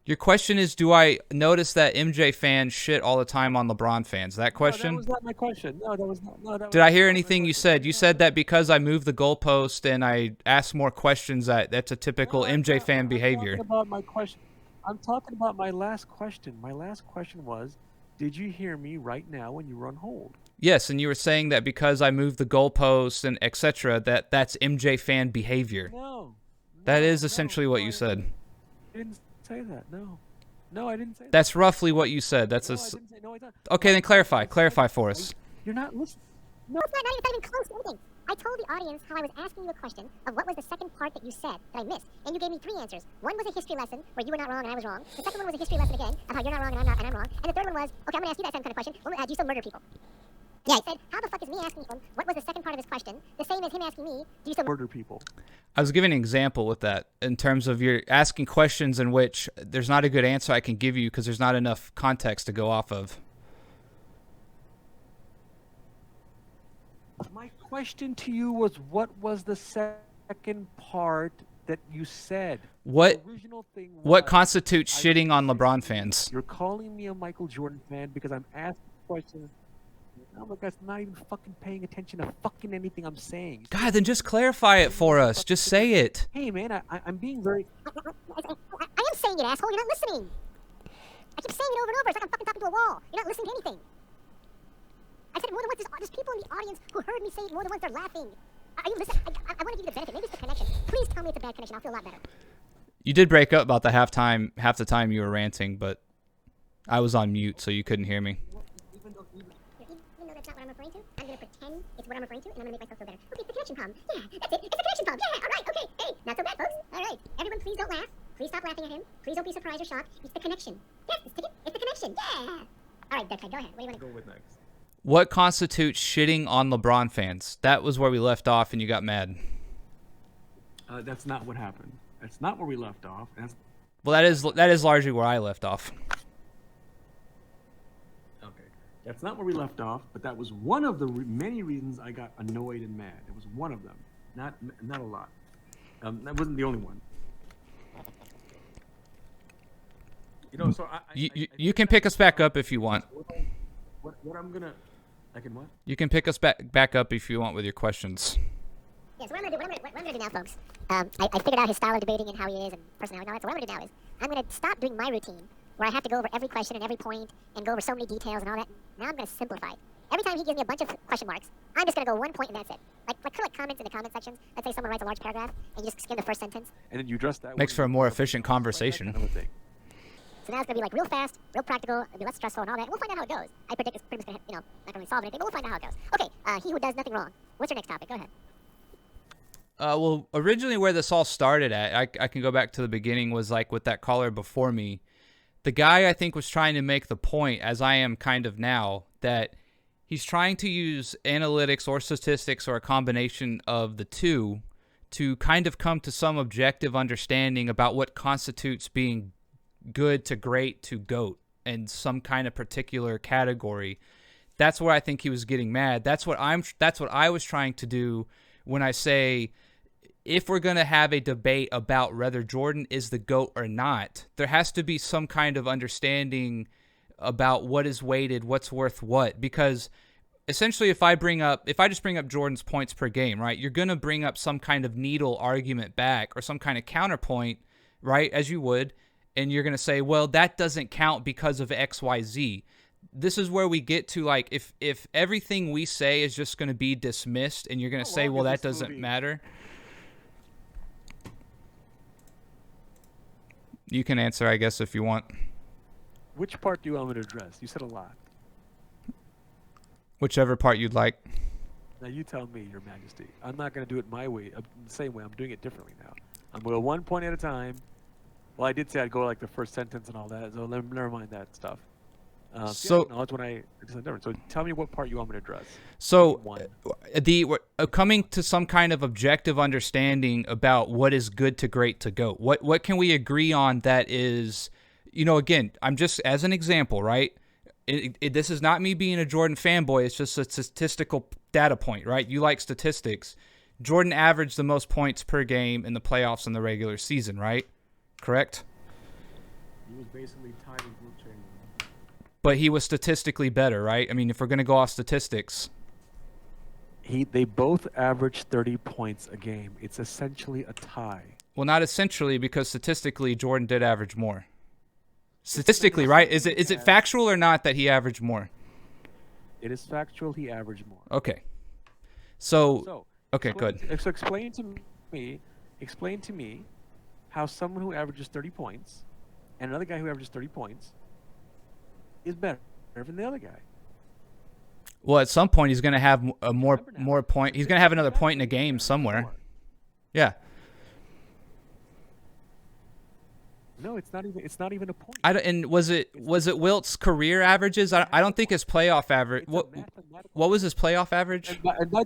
Your question is, do I notice that MJ fans shit all the time on LeBron fans? That question? No, that was not my question. No, that was not. No, that Did I hear anything you said? You said that because I moved the goalpost and I asked more questions, that's a typical MJ fan behavior. I'm talking about my question. I'm talking about my last question. My last question was, did you hear me right now when you were on hold? Yes, and you were saying that because I moved the goalposts and etc. That's MJ fan behavior. No. That is essentially what you said. I didn't say that. No. No, I didn't say that. That's roughly what you said. That's no, I didn't say, no, I don't. Okay, then clarify. Clarify for us. You're not listening. No, it's not even close to anything. I told the audience how I was asking you a question of what was the second part that you said that I missed, and you gave me 3 answers. One was a history lesson where you were not wrong and I was wrong. The second one was a history lesson again of how you're not wrong and I'm wrong. And the third one was, okay, I'm gonna ask you that same kind of question. Do you still murder people? Yeah. I said, how the fuck is me asking him what was the second part of his question the same as him asking me, do you still murder people? I was giving an example with that in terms of you're asking questions in which there's not a good answer I can give you because there's not enough context to go off of. My question to you was, what was the second part that you said? What the original thing was, what constitutes shitting on LeBron fans? You're calling me a Michael Jordan fan because I'm asking questions. I'm like, that's not even fucking paying attention to fucking anything I'm saying. God, then just clarify it for us. Just say it. Hey, man, I'm being very... I am saying it, asshole. You're not listening. I keep saying it over and over. It's like I'm fucking talking to a wall. You're not listening to anything. I said it more than once. There's people in the audience who heard me say it more than once. They're laughing. Are you listening? I want to give you the benefit. Maybe it's the connection. Please tell me it's a bad connection. I'll feel a lot better. You did break up about half the time you were ranting, but I was on mute, so you couldn't hear me. Even though that's not what I'm referring to, I'm going to pretend it's what I'm referring to, and I'm going to make myself feel better. Okay, it's the connection problem. Yeah, that's it. It's the connection problem. Yeah, all right, okay. Hey, not so bad, folks. All right. Everyone, please don't laugh. Please stop laughing at him. Please don't be surprised or shocked. It's the connection. Yes, it's the connection. Yeah. All right, Deadhead, go ahead. What do you want to go with next? What constitutes shitting on LeBron fans? That was where we left off, and you got mad. That's not what happened. That's not where we left off. Well, that is largely where I left off. Okay, that's not where we left off, but that was one of the many reasons I got annoyed and mad. It was one of them, not a lot. That wasn't the only one. You know, so you can pick us back up if you want. What I'm gonna, I can what? You can pick us back up if you want with your questions. Yeah, so what I'm gonna do now, folks, I figured out his style of debating and how he is and personality and all that. So what I'm gonna do now is I'm gonna stop doing my routine where I have to go over every question and every point and go over so many details and all that. Now I'm gonna simplify it. Every time he gives me a bunch of question marks, I'm just gonna go one point and that's it. Like comments in the comment sections. Let's say someone writes a large paragraph and you just skim the first sentence. And then you address that. Makes for a more efficient conversation. So now it's gonna be like real fast, real practical, it'll be less stressful and all that. We'll find out how it goes. I predict it's pretty much gonna, not gonna really solve anything, but we'll find out how it goes. Okay, he who does nothing wrong. What's your next topic? Go ahead. Well, originally where this all started at, I can go back to the beginning, was like with that caller before me. The guy, I think, was trying to make the point, as I am kind of now, that he's trying to use analytics or statistics or a combination of the two to kind of come to some objective understanding about what constitutes being good to great to GOAT in some kind of particular category. That's where I think he was getting mad. That's what I was trying to do when I say, if we're going to have a debate about whether Jordan is the GOAT or not, there has to be some kind of understanding about what is weighted, what's worth what. Because essentially, if I just bring up Jordan's points per game, right, you're going to bring up some kind of needle argument back or some kind of counterpoint, right, as you would, and you're going to say, well, that doesn't count because of X, Y, Z. This is where we get to, like, if everything we say is just going to be dismissed and you're going to say, well, that doesn't matter. You can answer, I guess, if you want. Which part do you want me to address? You said a lot. Whichever part you'd like. Now you tell me, Your Majesty. I'm not going to do it my way, the same way. I'm doing it differently now. I'm going to go one point at a time. Well, I did say I'd go like the first sentence and all that, so never mind that stuff. So no, that's when it's different. So tell me what part you want me to address. So coming to some kind of objective understanding about what is good to great to GOAT. What can we agree on that is, again, I'm just as an example, right? this is not me being a Jordan fanboy. It's just a statistical data point, right? You like statistics. Jordan averaged the most points per game in the playoffs in the regular season, right? Correct? He was basically tied with Wilt Chamberlain. But he was statistically better, right? I mean, if we're going to go off statistics. They both averaged 30 points a game. It's essentially a tie. Well, not essentially, because statistically Jordan did average more. Statistically, right? Is it factual or not that he averaged more? It is factual. He averaged more. Okay. So okay, good. So explain to me how someone who averages 30 points and another guy who averages 30 points is better than the other guy. Well, at some point he's going to have a more point. He's going to have another point in a game somewhere. Yeah. No, it's not even a point. And was it Wilt's career averages? I don't think his playoff average. What was his playoff average? And by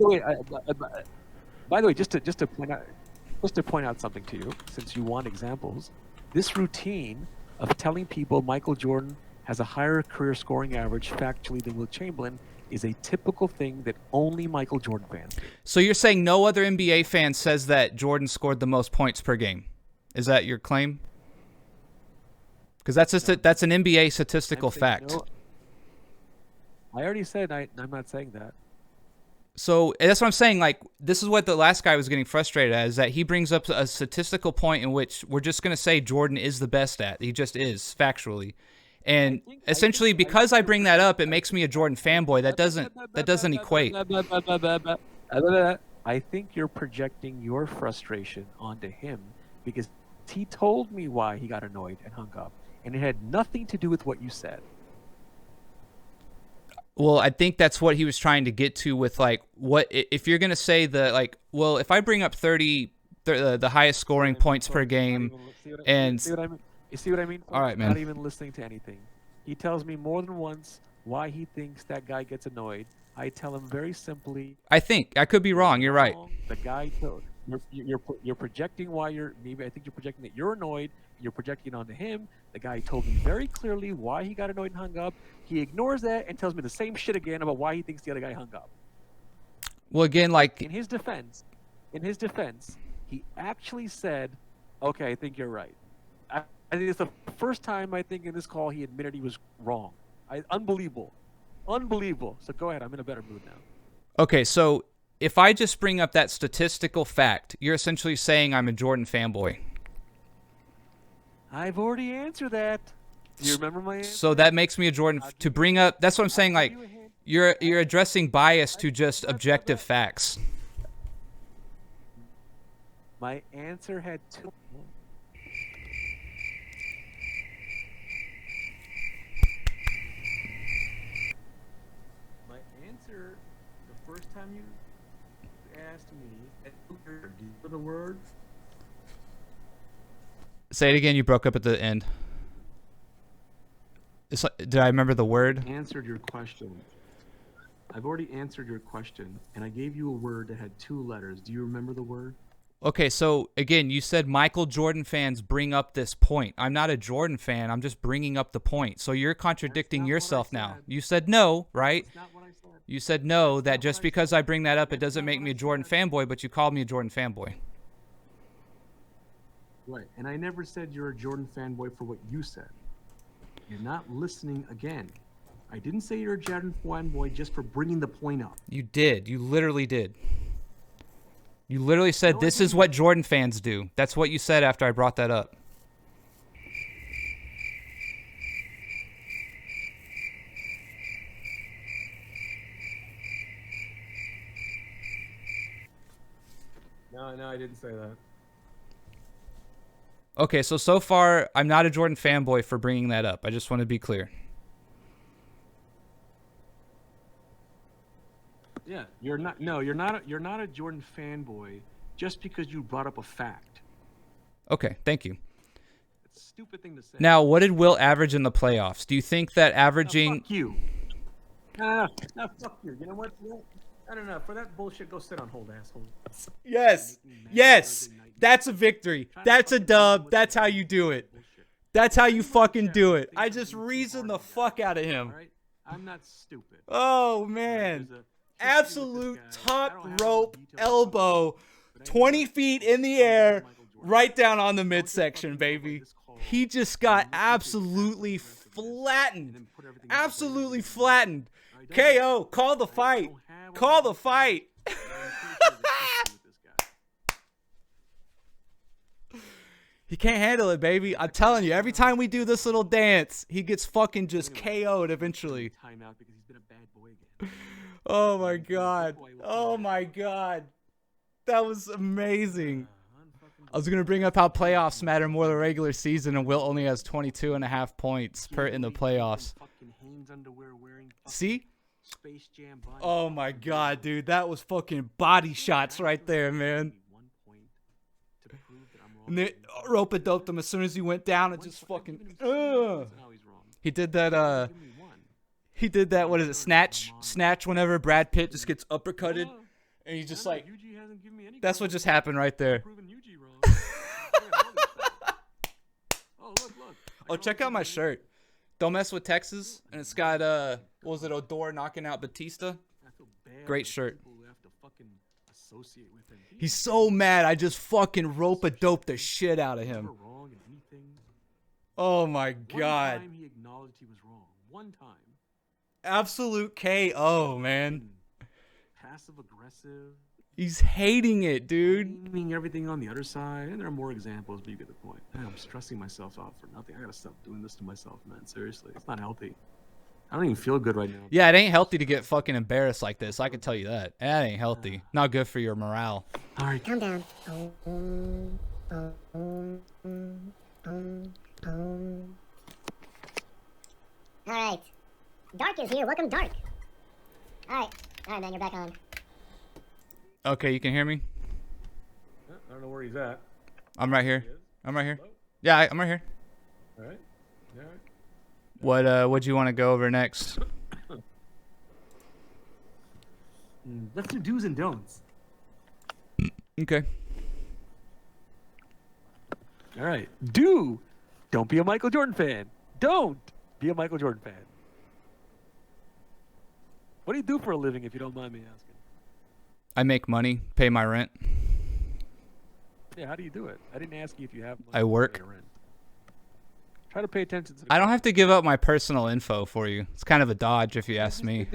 the way, just to point out something to you, since you want examples, this routine of telling people Michael Jordan has a higher career scoring average factually than Wilt Chamberlain is a typical thing that only Michael Jordan fans do. So you're saying no other NBA fan says that Jordan scored the most points per game? Is that your claim? Because that's an NBA statistical fact. No. I already said I'm not saying that. So that's what I'm saying. Like, this is what the last guy was getting frustrated at, is that he brings up a statistical point in which we're just going to say Jordan is the best at. He just is, factually. And essentially, because I bring that up, it makes me a Jordan fanboy. That doesn't equate. I think you're projecting your frustration onto him because he told me why he got annoyed and hung up. And it had nothing to do with what you said. Well, I think that's what he was trying to get to with, like, what if you're going to say well, if I bring up 30, the highest scoring points per game, and you see what I mean? All right, man. Not even listening to anything. He tells me more than once why he thinks that guy gets annoyed. I tell him very simply. I think I could be wrong. You're right. The guy told you're projecting why you're maybe I think you're projecting that you're annoyed. You're projecting it onto him. The guy told me very clearly why he got annoyed and hung up. He ignores that and tells me the same shit again about why he thinks the other guy hung up. Well, again, like in his defense, he actually said, "Okay, I think you're right." I think it's the first time I think in this call he admitted he was wrong. Unbelievable. So go ahead. I'm in a better mood now. Okay, so if I just bring up that statistical fact, you're essentially saying I'm a Jordan fanboy. I've already answered that. Do you remember my answer? So that makes me a Jordan to bring up. That's what I'm saying. Like you're addressing bias to just objective facts. My answer had two. My answer the first time you asked me, do you know the word? Say it again. You broke up at the end. It's like, did I remember the word? Answered your question. I've already answered your question, and I gave you a word that had 2 letters. Do you remember the word? Okay, so again, you said Michael Jordan fans bring up this point. I'm not a Jordan fan. I'm just bringing up the point. So you're contradicting yourself now. You said no, right? That's not what I said. You said no, that just because I bring that up, it doesn't make me a Jordan fanboy, but you called me a Jordan fanboy. Right, and I never said you're a Jordan fanboy for what you said. You're not listening again. I didn't say you're a Jordan fanboy just for bringing the point up. You did. You literally did. You literally said this is what Jordan fans do. That's what you said after I brought that up. No, I didn't say that. Okay, so far, I'm not a Jordan fanboy for bringing that up. I just want to be clear. Yeah, you're not. No, you're not. You're not a Jordan fanboy just because you brought up a fact. Okay, thank you. It's a stupid thing to say. Now, what did Will average in the playoffs? Do you think that averaging? No, fuck you. No, fuck you. You know what? I don't know. For that bullshit, go sit on hold, asshole. Yes. That's a victory. That's a dub. That's how you do it. That's how you fucking do it. I just reasoned the fuck out of him. I'm not stupid. Oh man. There's a history with Absolute this guy. I don't top have all rope the details of elbow, it, but I 20 know feet in the Michael air, Jordan. right down on the Don't just midsection, fucking go by baby. this call He just and got listen to his absolutely passive aggressiveness and flattened. then put everything else Absolutely away. flattened. All right, don't do KO, call the that. I fight. don't have all Call the details, fight. but I'm pretty sure there's history with this guy. He can't handle it, baby. I'm telling you, every time we do this little dance, he gets fucking just KO'd eventually. Timeout because he's been a bad boy again. Oh my god. Oh my god. That was amazing. I was going to bring up how playoffs matter more than regular season, and Will only has 22.5 points per in the playoffs. See? Space Jam body. Oh my god, dude. That was fucking body shots right there, man. And then rope-a-doped him as soon as he went down and just fucking... He did that, what is it, Snatch? Snatch whenever Brad Pitt just gets uppercutted. And he's just like... That's what just happened right there. Oh, check out my shirt. Don't Mess with Texas. And it's got, what was it, Odor knocking out Batista? Great shirt. He's so mad. I just fucking rope-a-dope the shit out of him. Oh my god. One time he acknowledged he was wrong. One time. Absolute KO, man. Passive aggressive. He's hating it, dude. Blaming everything on the other side. And there are more examples, but you get the point. Man, I'm stressing myself out for nothing. I gotta stop doing this to myself, man. Seriously. It's not healthy. I don't even feel good right now. Yeah, it ain't healthy to get fucking embarrassed like this. I can tell you that. That ain't healthy. Not good for your morale. All right. Calm down. All right. Dark is here. Welcome, Dark. All right, man. You're back on. Okay, you can hear me? I don't know where he's at. I'm right here. He is? I'm right here. Hello? Yeah, I'm right here. All right. All right. What do you want to go over next? Let's do do's and don'ts. Okay. All right. Don't be a Michael Jordan fan. Don't be a Michael Jordan fan. What do you do for a living, if you don't mind me asking? I make money, pay my rent. Yeah, how do you do it? I didn't ask you if you have money I to work. pay your rent. Try to pay attention to the I don't have to give up my personal info for you. It's kind of a dodge if you ask me.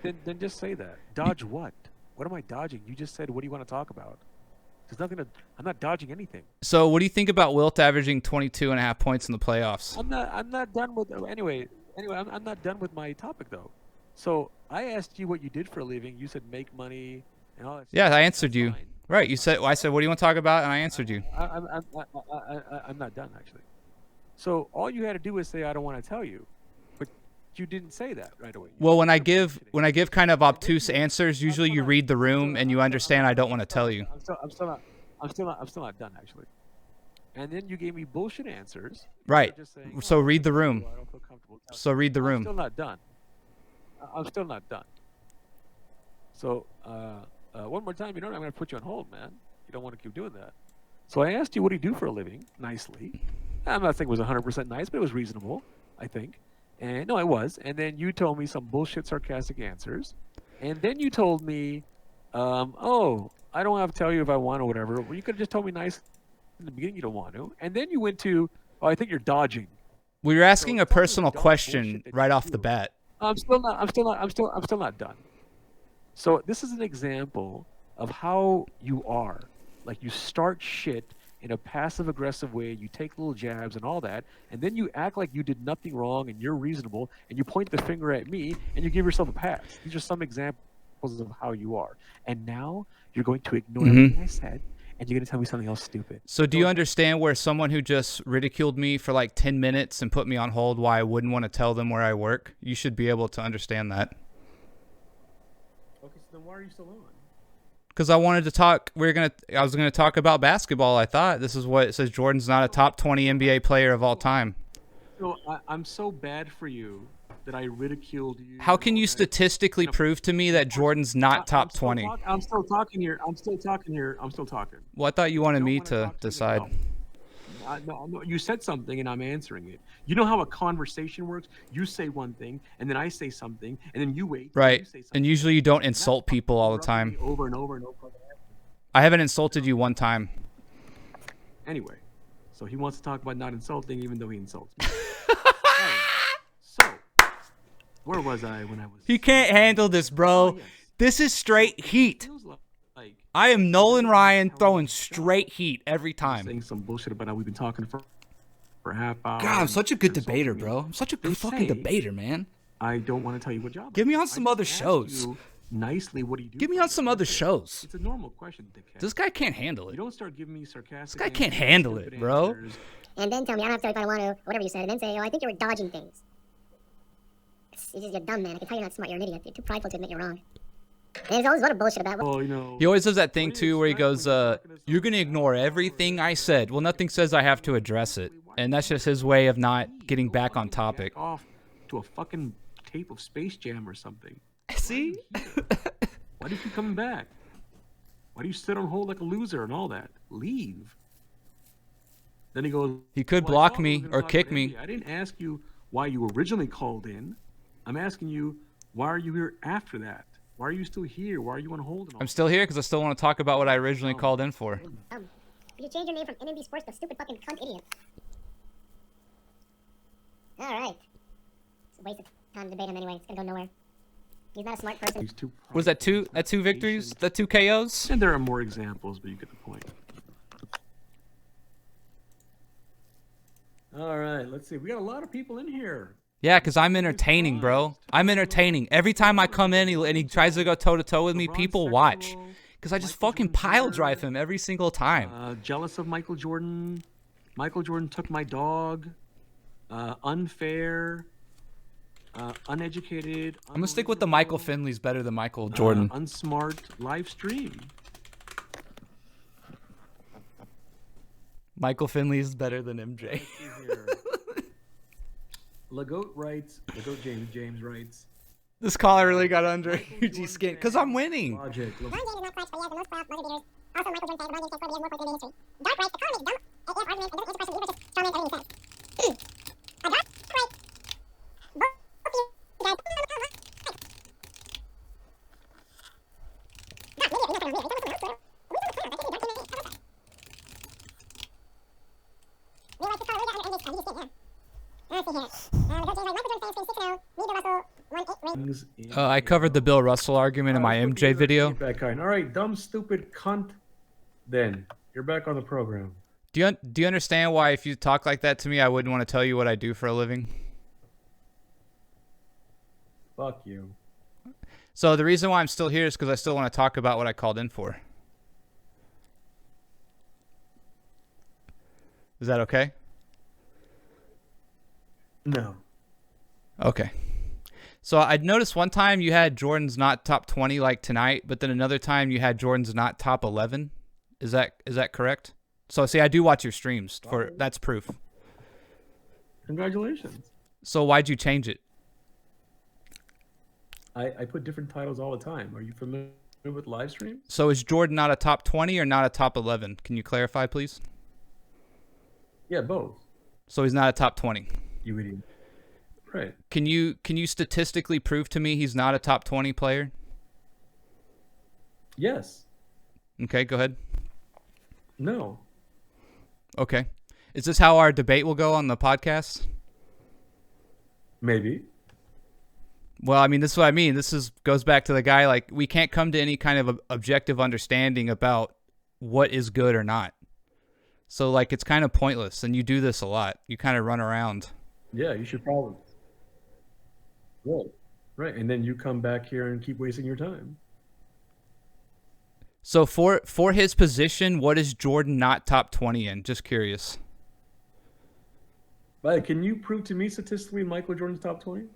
Then just say that. Dodge what? What am I dodging? You just said, what do you want to talk about? There's nothing to... I'm not dodging anything. So what do you think about Wilt averaging 22.5 points in the playoffs? I'm not done with... Anyway, I'm not done with my topic, though. So I asked you what you did for a living. You said make money and all that stuff. Yeah, I answered That's you. fine. Right, you said... I said, what do you want to talk about? And I answered you. I'm not done, actually. So all you had to do was say, I don't want to tell you. But you didn't say that right away. Well, when I give kind of obtuse answers, usually you read the room and you understand I don't want to tell you. I'm still not done, actually. And then you gave me bullshit answers. Right. Just saying, So read the room. I don't feel comfortable telling So read the you. I'm room. still not done. I'm still not done. So one more time, I'm going to put you on hold, man. You don't want to keep doing that. So I asked you, what do you do for a living? Nicely. I'm not saying it was 100% nice, but it was reasonable, I think. And no, it was. And then you told me some bullshit, sarcastic answers. And then you told me, oh, I don't have to tell you if I want or whatever. Well, you could have just told me nice in the beginning you don't want to. And then you went to, oh, I think you're dodging. We were asking a personal question right off the bat. I'm still not done. So this is an example of how you are. Like, you start shit in a passive-aggressive way, you take little jabs and all that, and then you act like you did nothing wrong and you're reasonable, and you point the finger at me, and you give yourself a pass. These are some examples of how you are. And now you're going to ignore everything I said, and you're going to tell me something else stupid. So do you understand where someone who just ridiculed me for like 10 minutes and put me on hold why I wouldn't want to tell them where I work? You should be able to understand that. Okay, so then why are you still on? Because I wanted to talk, I was gonna talk about basketball. I thought this is what it says. Jordan's not a top 20 NBA player of all time. So I'm so bad for you that I ridiculed you. How can you statistically prove to me that Jordan's not top 20? I'm still talking here. I'm still talking. Well, I thought you wanted Don't me wanna to talk to you decide. about- No, you said something and I'm answering it. You know how a conversation works? You say one thing and then I say something and then you wait. Right. You say something. And usually you don't insult people all the time. Over and over and over. I haven't insulted you one time. Anyway, so he wants to talk about not insulting even though he insults me. Anyway, so, where was I when I was... He can't handle this, bro. Oh, yes. This is straight heat. I am Nolan Ryan throwing straight heat every time. Saying some bullshit about how we've been talking for a half hour. God, I'm such a good debater, bro. I'm such a good fucking debater, man. I don't want to tell you what job. Get me on some other shows. Nicely, what do you do? Get me on some other shows. It's a normal question, dickhead. This guy can't handle it. You don't start giving me sarcastic. This guy can't handle it, bro. And then tell me I don't have to if I don't want to, or whatever you said, and then say, oh, I think you were dodging things. You're dumb, man. I can tell you're not smart. You're an idiot. You're too prideful to admit you're wrong. And there's always a lot of bullshit about. Well, you know, he always does that thing too, where he goes, "You're gonna ignore everything I said." Well, nothing says I have to address it, and that's just his way of not getting back on topic. Off to a fucking tape of Space Jam or something. See? Why do you keep coming back? Why do you sit on hold like a loser and all that? Leave. Then he goes. He could block me or kick me. I didn't ask you why you originally called in. I'm asking you, why are you here after that? Why are you still here? Why are you on hold? I'm still here because I still want to talk about what I originally called in for. You change your name from NMB Sports to stupid fucking cunt idiot. Alright. It's a waste of time to debate him anyway. It's gonna go nowhere. He's not a smart person. Was that two victories? That 2 KOs? And there are more examples, but you get the point. Alright, let's see. We got a lot of people in here. Yeah, because I'm entertaining, bro. I'm entertaining. Every time I come in and he tries to go toe-to-toe with me, people watch. Because I just fucking pile drive him every single time. Jealous of Michael Jordan. Michael Jordan took my dog. Unfair. Uneducated. I'm going to stick with the Michael Finley's better than Michael Jordan. Unsmart live stream. Michael Finley's better than MJ. Lagoat writes, Lagoat James writes, this caller really got under UG's skin because I'm winning. Logic. LeBron James is not clutch, but he has the most playoff buzzer beaters. Also, Michael Jordan says LeBron James can't score, but he has more points than history. Dark writes, the caller makes dumb AF argument and doesn't answer questions. He just comments everything he says. Dark writes, both you guys. Dark, maybe you're not gonna read. It's almost a mouse, Twitter. We don't know Twitter. I think Dark can make it. Realize this caller really got under MJ's skin. He just can't, yeah. Let's see here. Michael Jordan fans stream 6-0. Need to Russell 1-8 rate. I covered the Bill Russell argument in my MJ video. All right, dumb, stupid cunt. Then you're back on the program. Do you understand why if you talk like that to me, I wouldn't want to tell you what I do for a living? Fuck you. So the reason why I'm still here is because I still want to talk about what I called in for. Is that okay? No. Okay. So I noticed one time you had Jordan's not top 20 like tonight, but then another time you had Jordan's not top 11. Is that correct? So see, I do watch your streams for that's proof. Congratulations. So why'd you change it? I put different titles all the time. Are you familiar with live streams? So is Jordan not a top 20 or not a top 11? Can you clarify, please? Yeah, both. So he's not a top 20. You idiot. Right. Can you statistically prove to me he's not a top 20 player? Yes. Okay, go ahead. No. Okay. Is this how our debate will go on the podcast? Maybe. Well, I mean, this is what I mean. Goes back to the guy, like, we can't come to any kind of objective understanding about what is good or not. So, like, it's kind of pointless, and you do this a lot. You kind of run around. Yeah, you should probably. Right, and then you come back here and keep wasting your time. So, for his position, what is Jordan not top 20 in? Just curious. But can you prove to me statistically Michael Jordan's top 20?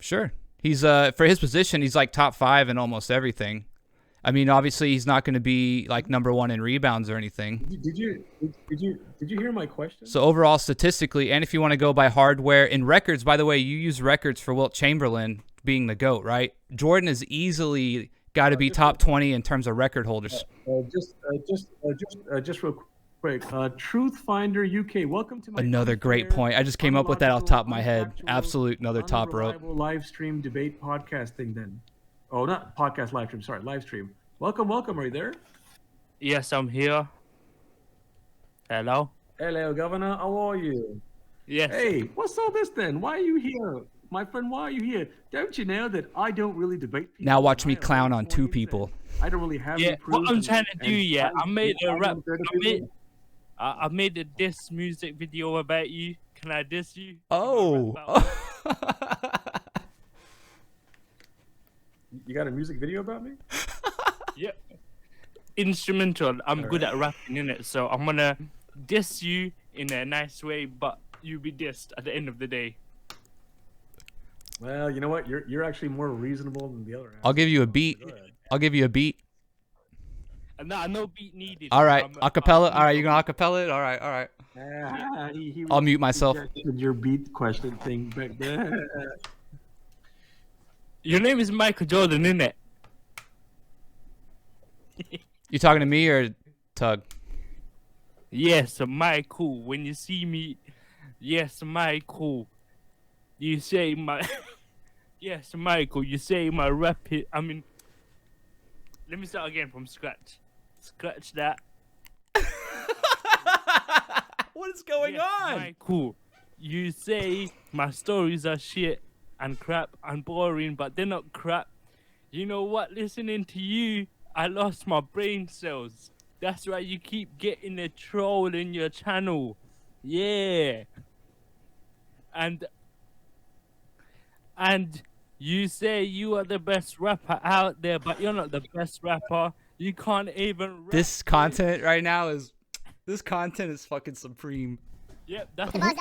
Sure. He's for his position, he's like top 5 in almost everything. I mean, obviously, he's not going to be like number 1 in rebounds or anything. Did you hear my question? So overall, statistically, and if you want to go by hardware in records, by the way, you use records for Wilt Chamberlain being the GOAT, right? Jordan has easily got to be top 20 in terms of record holders. Just real quick. Truth Finder UK. Welcome to my Another great point. I just came up with that off the top of my head. Absolute another top rope. Live stream debate podcast thing then. Oh, not podcast live stream. Sorry, live stream. Welcome, welcome. Are you there? Yes, I'm here. Hello? Hello, Governor. How are you? Yes. Hey, what's all this then? Why are you here? My friend, why are you here? Don't you know that I don't really debate people? Now watch me clown on two people. I don't really have Yeah, what I'm trying to do, yeah, I made a rap. I made a diss music video about you. Can I diss you? Oh. You got a music video about me? Yep. Instrumental. I'm good at rapping, innit? So I'm gonna diss you in a nice way, but you be dissed at the end of the day. Well, you know what? You're actually more reasonable than the other. I'll give you a beat. I'll give you a beat. Nah, no beat needed. All right, acapella. All right, you gonna acapella it? All right, all right. I'll mute myself. Your beat question thing back there. Your name is Michael Jordan, innit? You talking to me or Tug? Yes, Michael. When you see me, yes, Michael. You say my, yes, Michael. You say my rap hit. I mean, let me start again from scratch. Scratch that. What is going on? Michael, you say my stories are shit and crap and boring, but they're not crap. You know what? Listening to you, I lost my brain cells. That's why you keep getting a troll in your channel. Yeah. And you say you are the best rapper out there, but you're not the best rapper. You can't even rap. This content right now is, this content is fucking supreme. Yep, that's Alright.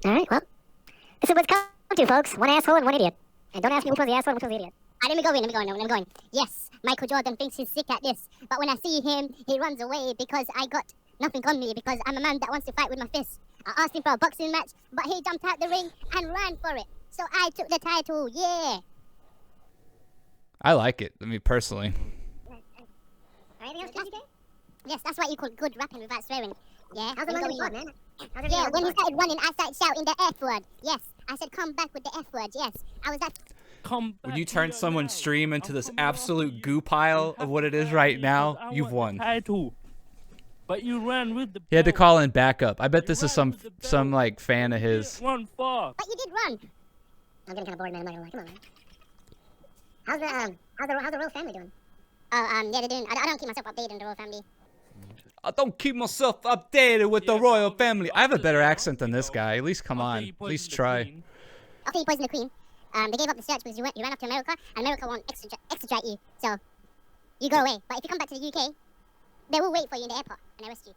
Alright, well, this is what's come to, folks. One asshole and one idiot. And don't ask me which was the asshole and which was the idiot. Let me go in. Yes, Michael Jordan thinks he's sick at this, but when I see him, he runs away because I got nothing on me, because I'm a man that wants to fight with my fists. I asked him for a boxing match, but he jumped out the ring and ran for it. So I took the title, yeah. I like it. I mean, personally. Anything else, Jessica? Yes, that's what you call good rapping without swearing. Yeah, how's the money man? Yeah, when he started running, I started shouting the F word. Yes, I said come back with the F word. Yes, I was that. When you turn someone's stream into this absolute goo pile of what it is right now, you've won. But you ran with the belt. He had to call in backup. I bet this is some like fan of his. Run far. But you did run. I'm getting kind of bored, man. I'm not gonna lie. Come on, man. How's the royal family doing? Oh, yeah, they're doing. I don't keep myself updated on the royal family. I don't keep myself updated with the royal family. I have a better accent than this guy. At least come on. At least try. Okay, you poisoned the queen. They gave up the search because you ran up to America, and America won't extradite you. So you go away. But if you come back to the UK, they will wait for you in the airport and arrest you.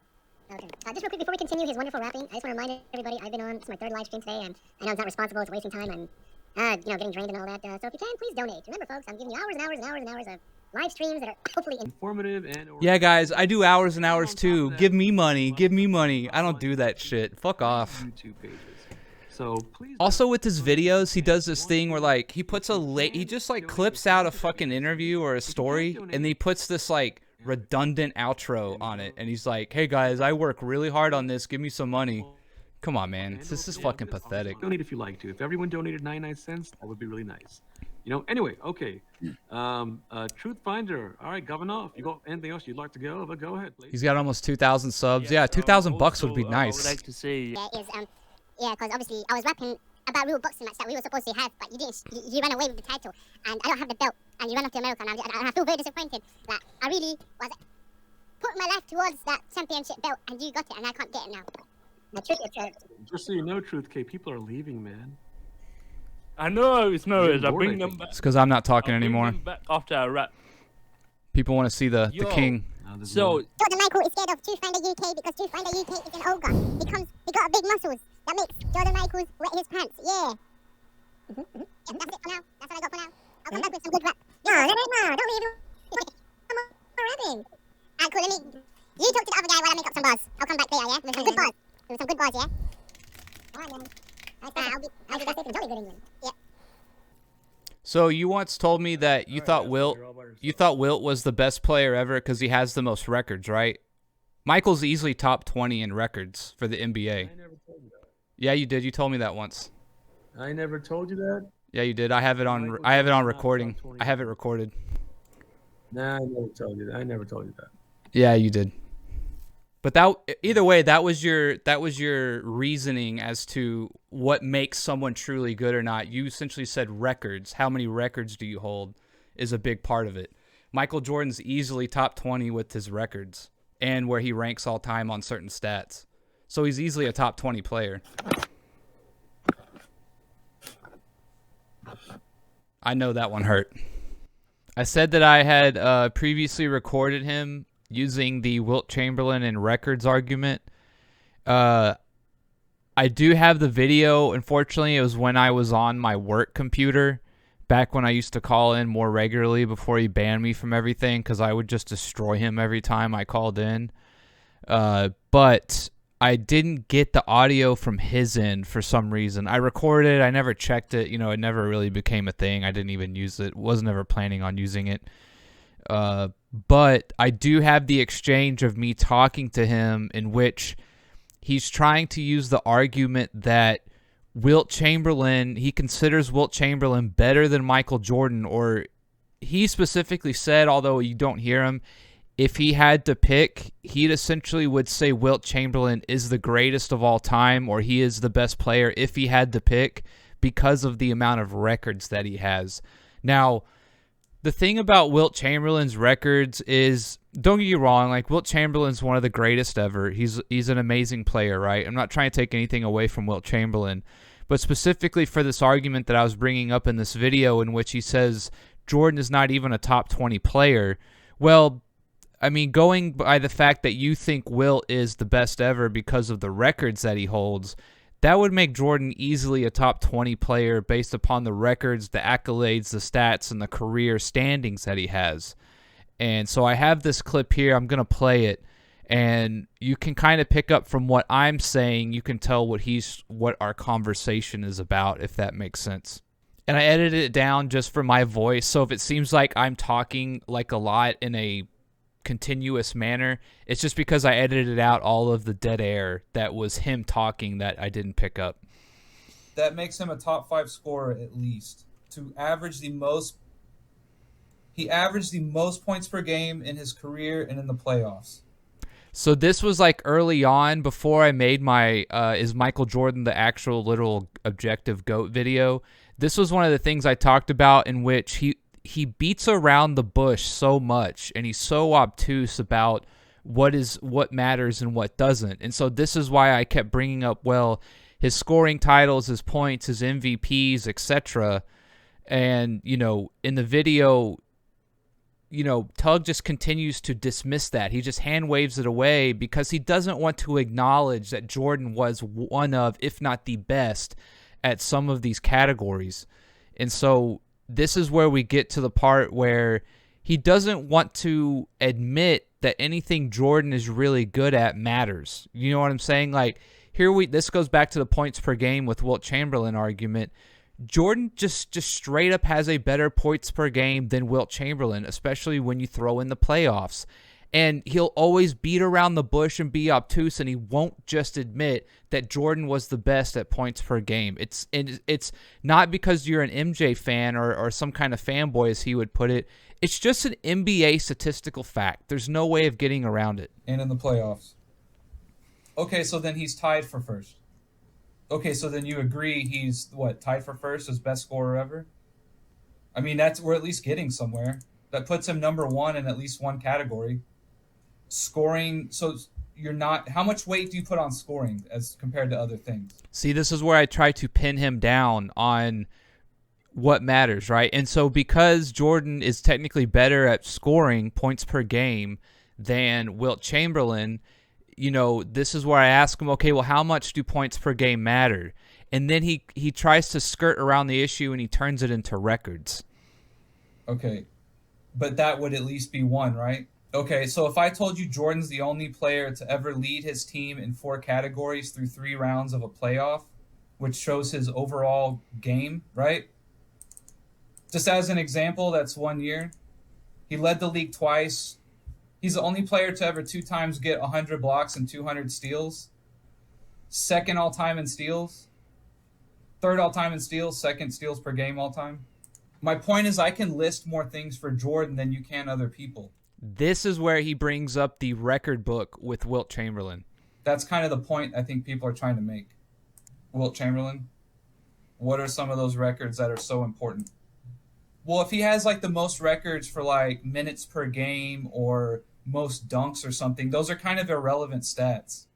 Okay. Just real quick before we continue his wonderful rapping, I just want to remind everybody I've been on. This is my third live stream today, and I know it's not responsible. It's wasting time and getting drained and all that. So if you can, please donate. Remember, folks, I'm giving you hours and hours and hours and hours of live streams that are hopefully informative and. Yeah, guys, I do hours and hours too. Give me money. Give me money. I don't do that shit. Fuck off. YouTube pages. So please. Also with his videos, he does this thing where like he puts he just like clips out a fucking interview or a story, and then he puts this like redundant outro on it, and he's like, "Hey guys, I work really hard on this. Give me some money." Come on, man. This is fucking pathetic. Donate if you like to. If everyone donated 99 cents, that would be really nice. You know. Anyway, okay. Truth Finder. All right, Governor. If you got anything else you'd like to go over, go ahead, please. He's got almost 2,000 subs. Yeah, 2,000 bucks would be nice. I would like to say. Yeah, because obviously I was rapping about real boxing match that we were supposed to have, but you didn't. You ran away with the title, and I don't have the belt, and you ran off to America, and I feel very disappointed. Like I really was putting my life towards that championship belt, and you got it, and I can't get it now. Just so you know, Truth K, people are leaving, man. I know it's no worries. I bring them back. It's because I'm not talking anymore. Back after I rap. People want to see the king. So Jordan Michael is scared of Truth Finder UK because Truth Finder UK is an ogre. He got big muscles that makes Jordan Michaels wet his pants. Yeah. Yeah, that's it for now. That's what I got for now. I'll come back with some good rap. No, don't leave. I'm rapping. Alright, cool. You talk to the other guy while I make up some bars. I'll come back later, yeah? With some good bars. With some good bars, yeah? Alright, man. I'll be that's it in Jolly Good England. Yeah. So you once told me that you thought Wilt was the best player ever because he has the most records, right? Michael's easily top 20 in records for the NBA. I never told you that. Yeah, you did. You told me that once. I never told you that. Yeah, you did. I have it on. I have it on recording. I have it recorded. Nah, I never told you that. I never told you that. Yeah, you did. But that either way, that was your reasoning as to what makes someone truly good or not. You essentially said records. How many records do you hold is a big part of it. Michael Jordan's easily top 20 with his records and where he ranks all time on certain stats. So he's easily a top 20 player. I know that one hurt. I said that I had previously recorded him using the Wilt Chamberlain and records argument. I do have the video. Unfortunately, it was when I was on my work computer, back when I used to call in more regularly before he banned me from everything, because I would just destroy him every time I called in. But I didn't get the audio from his end for some reason. I recorded it. I never checked it. You know, it never really became a thing. I didn't even use it. Wasn't ever planning on using it. But I do have the exchange of me talking to him in which he's trying to use the argument that Wilt Chamberlain, he considers Wilt Chamberlain better than Michael Jordan, or he specifically said, although you don't hear him, if he had to pick, he'd essentially would say Wilt Chamberlain is the greatest of all time, or he is the best player if he had to pick because of the amount of records that he has. Now, the thing about Wilt Chamberlain's records is, don't get you wrong, like Wilt Chamberlain's one of the greatest ever. He's an amazing player, right? I'm not trying to take anything away from Wilt Chamberlain, but specifically for this argument that I was bringing up in this video in which he says Jordan is not even a top 20 player. Well, I mean, going by the fact that you think Wilt is the best ever because of the records that he holds, that would make Jordan easily a top 20 player based upon the records, the accolades, the stats, and the career standings that he has. And so I have this clip here. I'm going to play it. And you can kind of pick up from what I'm saying. You can tell what our conversation is about, if that makes sense. And I edited it down just for my voice. So if it seems like I'm talking like a lot in a continuous manner, it's just because I edited out all of the dead air that was him talking that I didn't pick up. That makes him a top 5 scorer at least. To average the most, he averaged the most points per game in his career and in the playoffs. So this was like early on before I made my is Michael Jordan the actual literal objective GOAT video. This was one of the things I talked about in which he beats around the bush so much, and he's so obtuse about what matters and what doesn't. And so this is why I kept bringing up, well, his scoring titles, his points, his MVPs, etc. And, you know, in the video, you know, Tug just continues to dismiss that. He just hand waves it away because he doesn't want to acknowledge that Jordan was one of, if not the best, at some of these categories. And so this is where we get to the part where he doesn't want to admit that anything Jordan is really good at matters. You know what I'm saying? Like, this goes back to the points per game with Wilt Chamberlain argument. Jordan just straight up has a better points per game than Wilt Chamberlain, especially when you throw in the playoffs. And he'll always beat around the bush and be obtuse, and he won't just admit that Jordan was the best at points per game. It's not because you're an MJ fan or some kind of fanboy, as he would put it. It's just an NBA statistical fact. There's no way of getting around it. And in the playoffs. Okay, so then he's tied for first. Okay, so then you agree he's, tied for first as best scorer ever? I mean, we're at least getting somewhere. That puts him number 1 in at least one category. Scoring, so you're not, how much weight do you put on scoring as compared to other things? See, this is where I try to pin him down on what matters, right? And so because Jordan is technically better at scoring points per game than Wilt Chamberlain, you know, this is where I ask him, okay, well, how much do points per game matter? And then he tries to skirt around the issue and he turns it into records. Okay, but that would at least be one, right? Okay, so if I told you Jordan's the only player to ever lead his team in 4 categories through 3 rounds of a playoff, which shows his overall game, right? Just as an example, that's 1 year. He led the league twice. He's the only player to ever 2 times get 100 blocks and 200 steals. Second all-time in steals. Third all-time in steals. Second steals per game all-time. My point is I can list more things for Jordan than you can other people. This is where he brings up the record book with Wilt Chamberlain. That's kind of the point I think people are trying to make. Wilt Chamberlain, what are some of those records that are so important? Well, if he has like the most records for like minutes per game or most dunks or something, those are kind of irrelevant stats.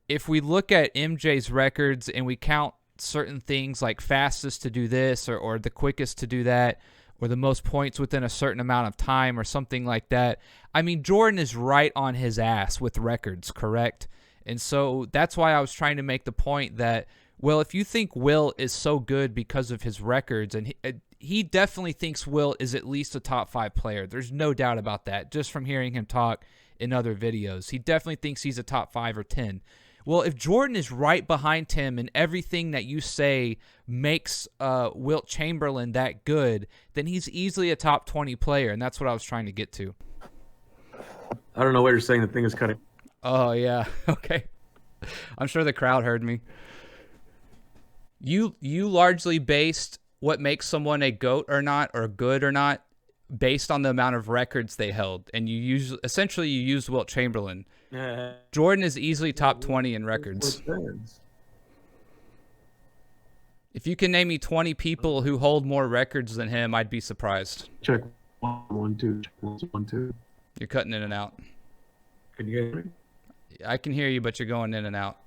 If we look at MJ's records and we count certain things like fastest to do this or the quickest to do that or the most points within a certain amount of time or something like that, I mean, Jordan is right on his ass with records, correct? And so that's why I was trying to make the point that, well, if you think Will is so good because of his records, and he definitely thinks Will is at least a top 5 player. There's no doubt about that, just from hearing him talk in other videos. He definitely thinks he's a top 5 or 10. Well, if Jordan is right behind him and everything that you say makes Wilt Chamberlain that good, then he's easily a top 20 player, and that's what I was trying to get to. I don't know what you're saying. The thing is cutting. Oh, yeah. Okay. I'm sure the crowd heard me. You largely based what makes someone a GOAT or not, or good or not, based on the amount of records they held. And you used Wilt Chamberlain. Jordan is easily top 20 in records. If you can name me 20 people who hold more records than him, I'd be surprised. Check 1 2 1 2. You're cutting in and out. Can you hear me? I can hear you, but you're going in and out.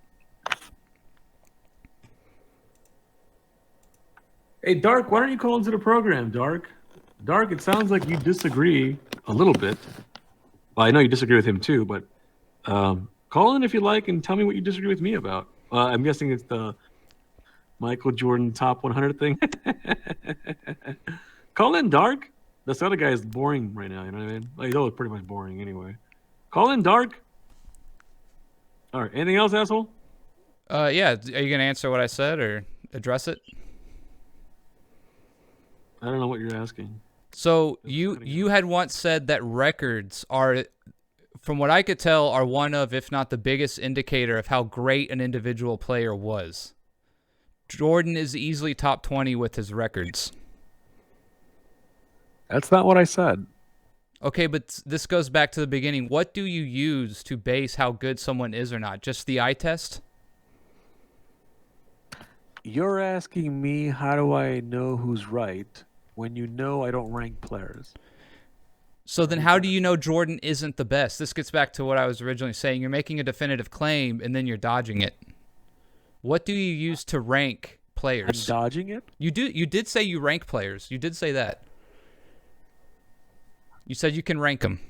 Hey, Dark, why don't you call into the program, Dark? Dark, it sounds like you disagree a little bit. Well, I know you disagree with him too, but call in if you like and tell me what you disagree with me about. I'm guessing it's the Michael Jordan top 100 thing. Call in, Dark. This other guy is boring right now, you know what I mean? Like, he's always pretty much boring anyway. Call in, Dark. All right, anything else, asshole? Yeah, are you going to answer what I said or address it? I don't know what you're asking. So you had once said that records are, from what I could tell, are one of, if not the biggest indicator of how great an individual player was. Jordan is easily top 20 with his records. That's not what I said. Okay, but this goes back to the beginning. What do you use to base how good someone is or not? Just the eye test? You're asking me how do I know who's right when you know I don't rank players. So then how do you know Jordan isn't the best? This gets back to what I was originally saying. You're making a definitive claim and then you're dodging it. What do you use to rank players? I'm dodging it? You did say you rank players. You did say that. You said you can rank them.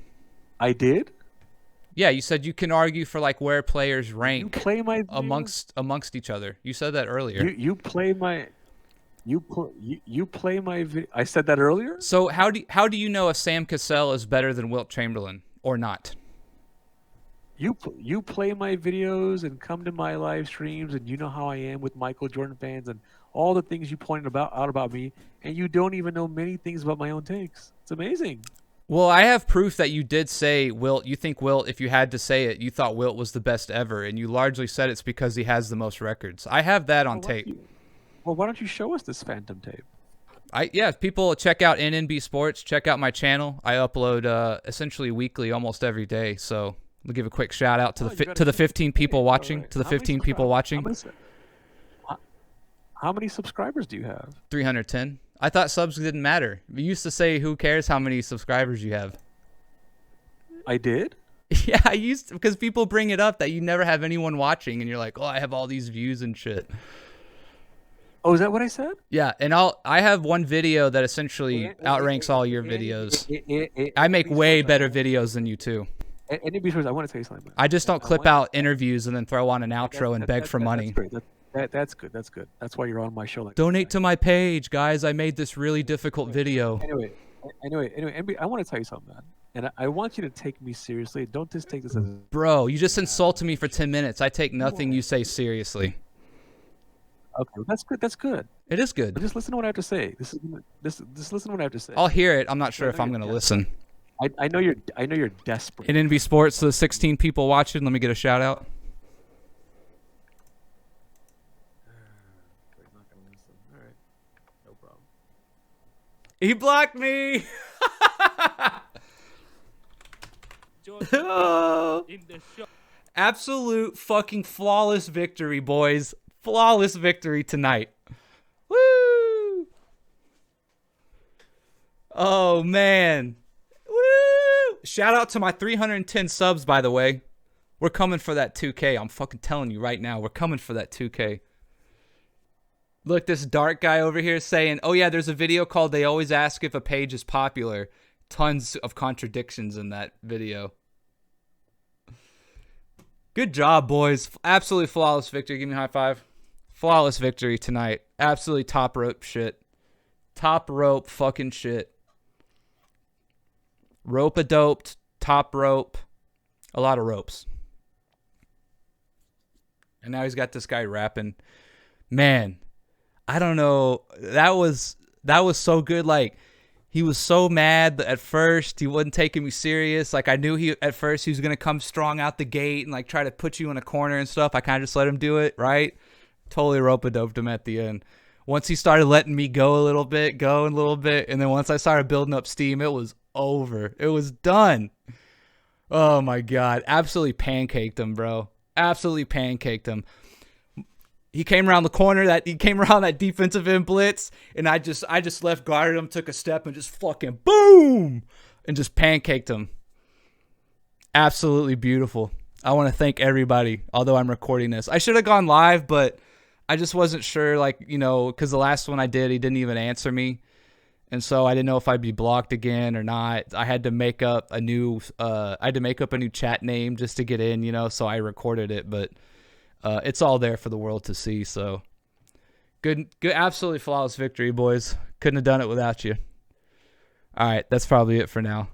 I did? Yeah, you said you can argue for like where players rank You play my amongst each other. You said that earlier. You play my you play my video. I said that earlier? So how do you know if Sam Cassell is better than Wilt Chamberlain or not? You play my videos and come to my live streams, and you know how I am with Michael Jordan fans and all the things you pointed out about me, and you don't even know many things about my own takes. It's amazing. Well, I have proof that you did say Wilt. You think Wilt, if you had to say it, you thought Wilt was the best ever, and you largely said it's because he has the most records. I have that on tape. Why don't you show us this phantom tape? Yeah, people check out NNB Sports. Check out my channel. I upload essentially weekly, almost every day. So we'll give a quick shout out to the 15 people watching. To the 15 people watching. How many subscribers do you have? 310. I thought subs didn't matter. We used to say, who cares how many subscribers you have? I did? Yeah, I used to, because people bring it up that you never have anyone watching, and you're like, oh, I have all these views and shit. Oh, is that what I said? Yeah, and I have one video that essentially outranks all your videos. I make way better videos than you too. NNB, I want to tell you something. I just don't clip out interviews and then throw on an outro and beg for money. That's good. That's good. That's why you're on my show. Donate to my page, guys. I made this really difficult video. Anyway, NB, I want to tell you something, man. And I want you to take me seriously. Don't just take this as... Bro, you just insulted me for 10 minutes. I take nothing you say seriously. Okay, well, that's good. That's good. It is But good. just listen to what I have to say. Just listen to what I have to say. I'll hear it. I'm not sure I if know I'm you're going to desperate. listen. I know you're desperate. In NB Sports, the 16 people watching, let me get a shout out. He's not gonna listen. All right, no problem. He blocked me. Jordan in the show. Absolute fucking flawless victory, boys. Flawless victory tonight. Woo! Oh, man. Woo! Shout out to my 310 subs, by the way. We're coming for that 2K. I'm fucking telling you right now. We're coming for that 2K. Look, this dark guy over here saying, oh, yeah, there's a video called They Always Ask If a Page is Popular. Tons of contradictions in that video. Good job, boys. Absolutely flawless victory. Give me a high five. Flawless victory tonight. Absolutely top rope shit. Top rope fucking shit. Rope-a-doped. Top rope. A lot of ropes. And now he's got this guy rapping. Man, I don't know. That was so good. Like, he was so mad at first. He wasn't taking me serious. Like, I knew at first he was going to come strong out the gate and, like, try to put you in a corner and stuff. I kind of just let him do it, right? Totally rope-a-doped him at the end. Once he started letting me go a little bit, and then once I started building up steam, it was over. It was done. Oh, my God. Absolutely pancaked him, bro. Absolutely pancaked him. He came around the corner, he came around that defensive end blitz, and I just left guarded him, took a step, and just fucking boom, and just pancaked him. Absolutely beautiful. I want to thank everybody, although I'm recording this. I should have gone live, but I just wasn't sure, like, you know, because the last one I did, he didn't even answer me, and so I didn't know if I'd be blocked again or not. I had to make up a new chat name just to get in, you know, so I recorded it, but. It's all there for the world to see. So good, absolutely flawless victory, boys. Couldn't have done it without you. All right, that's probably it for now.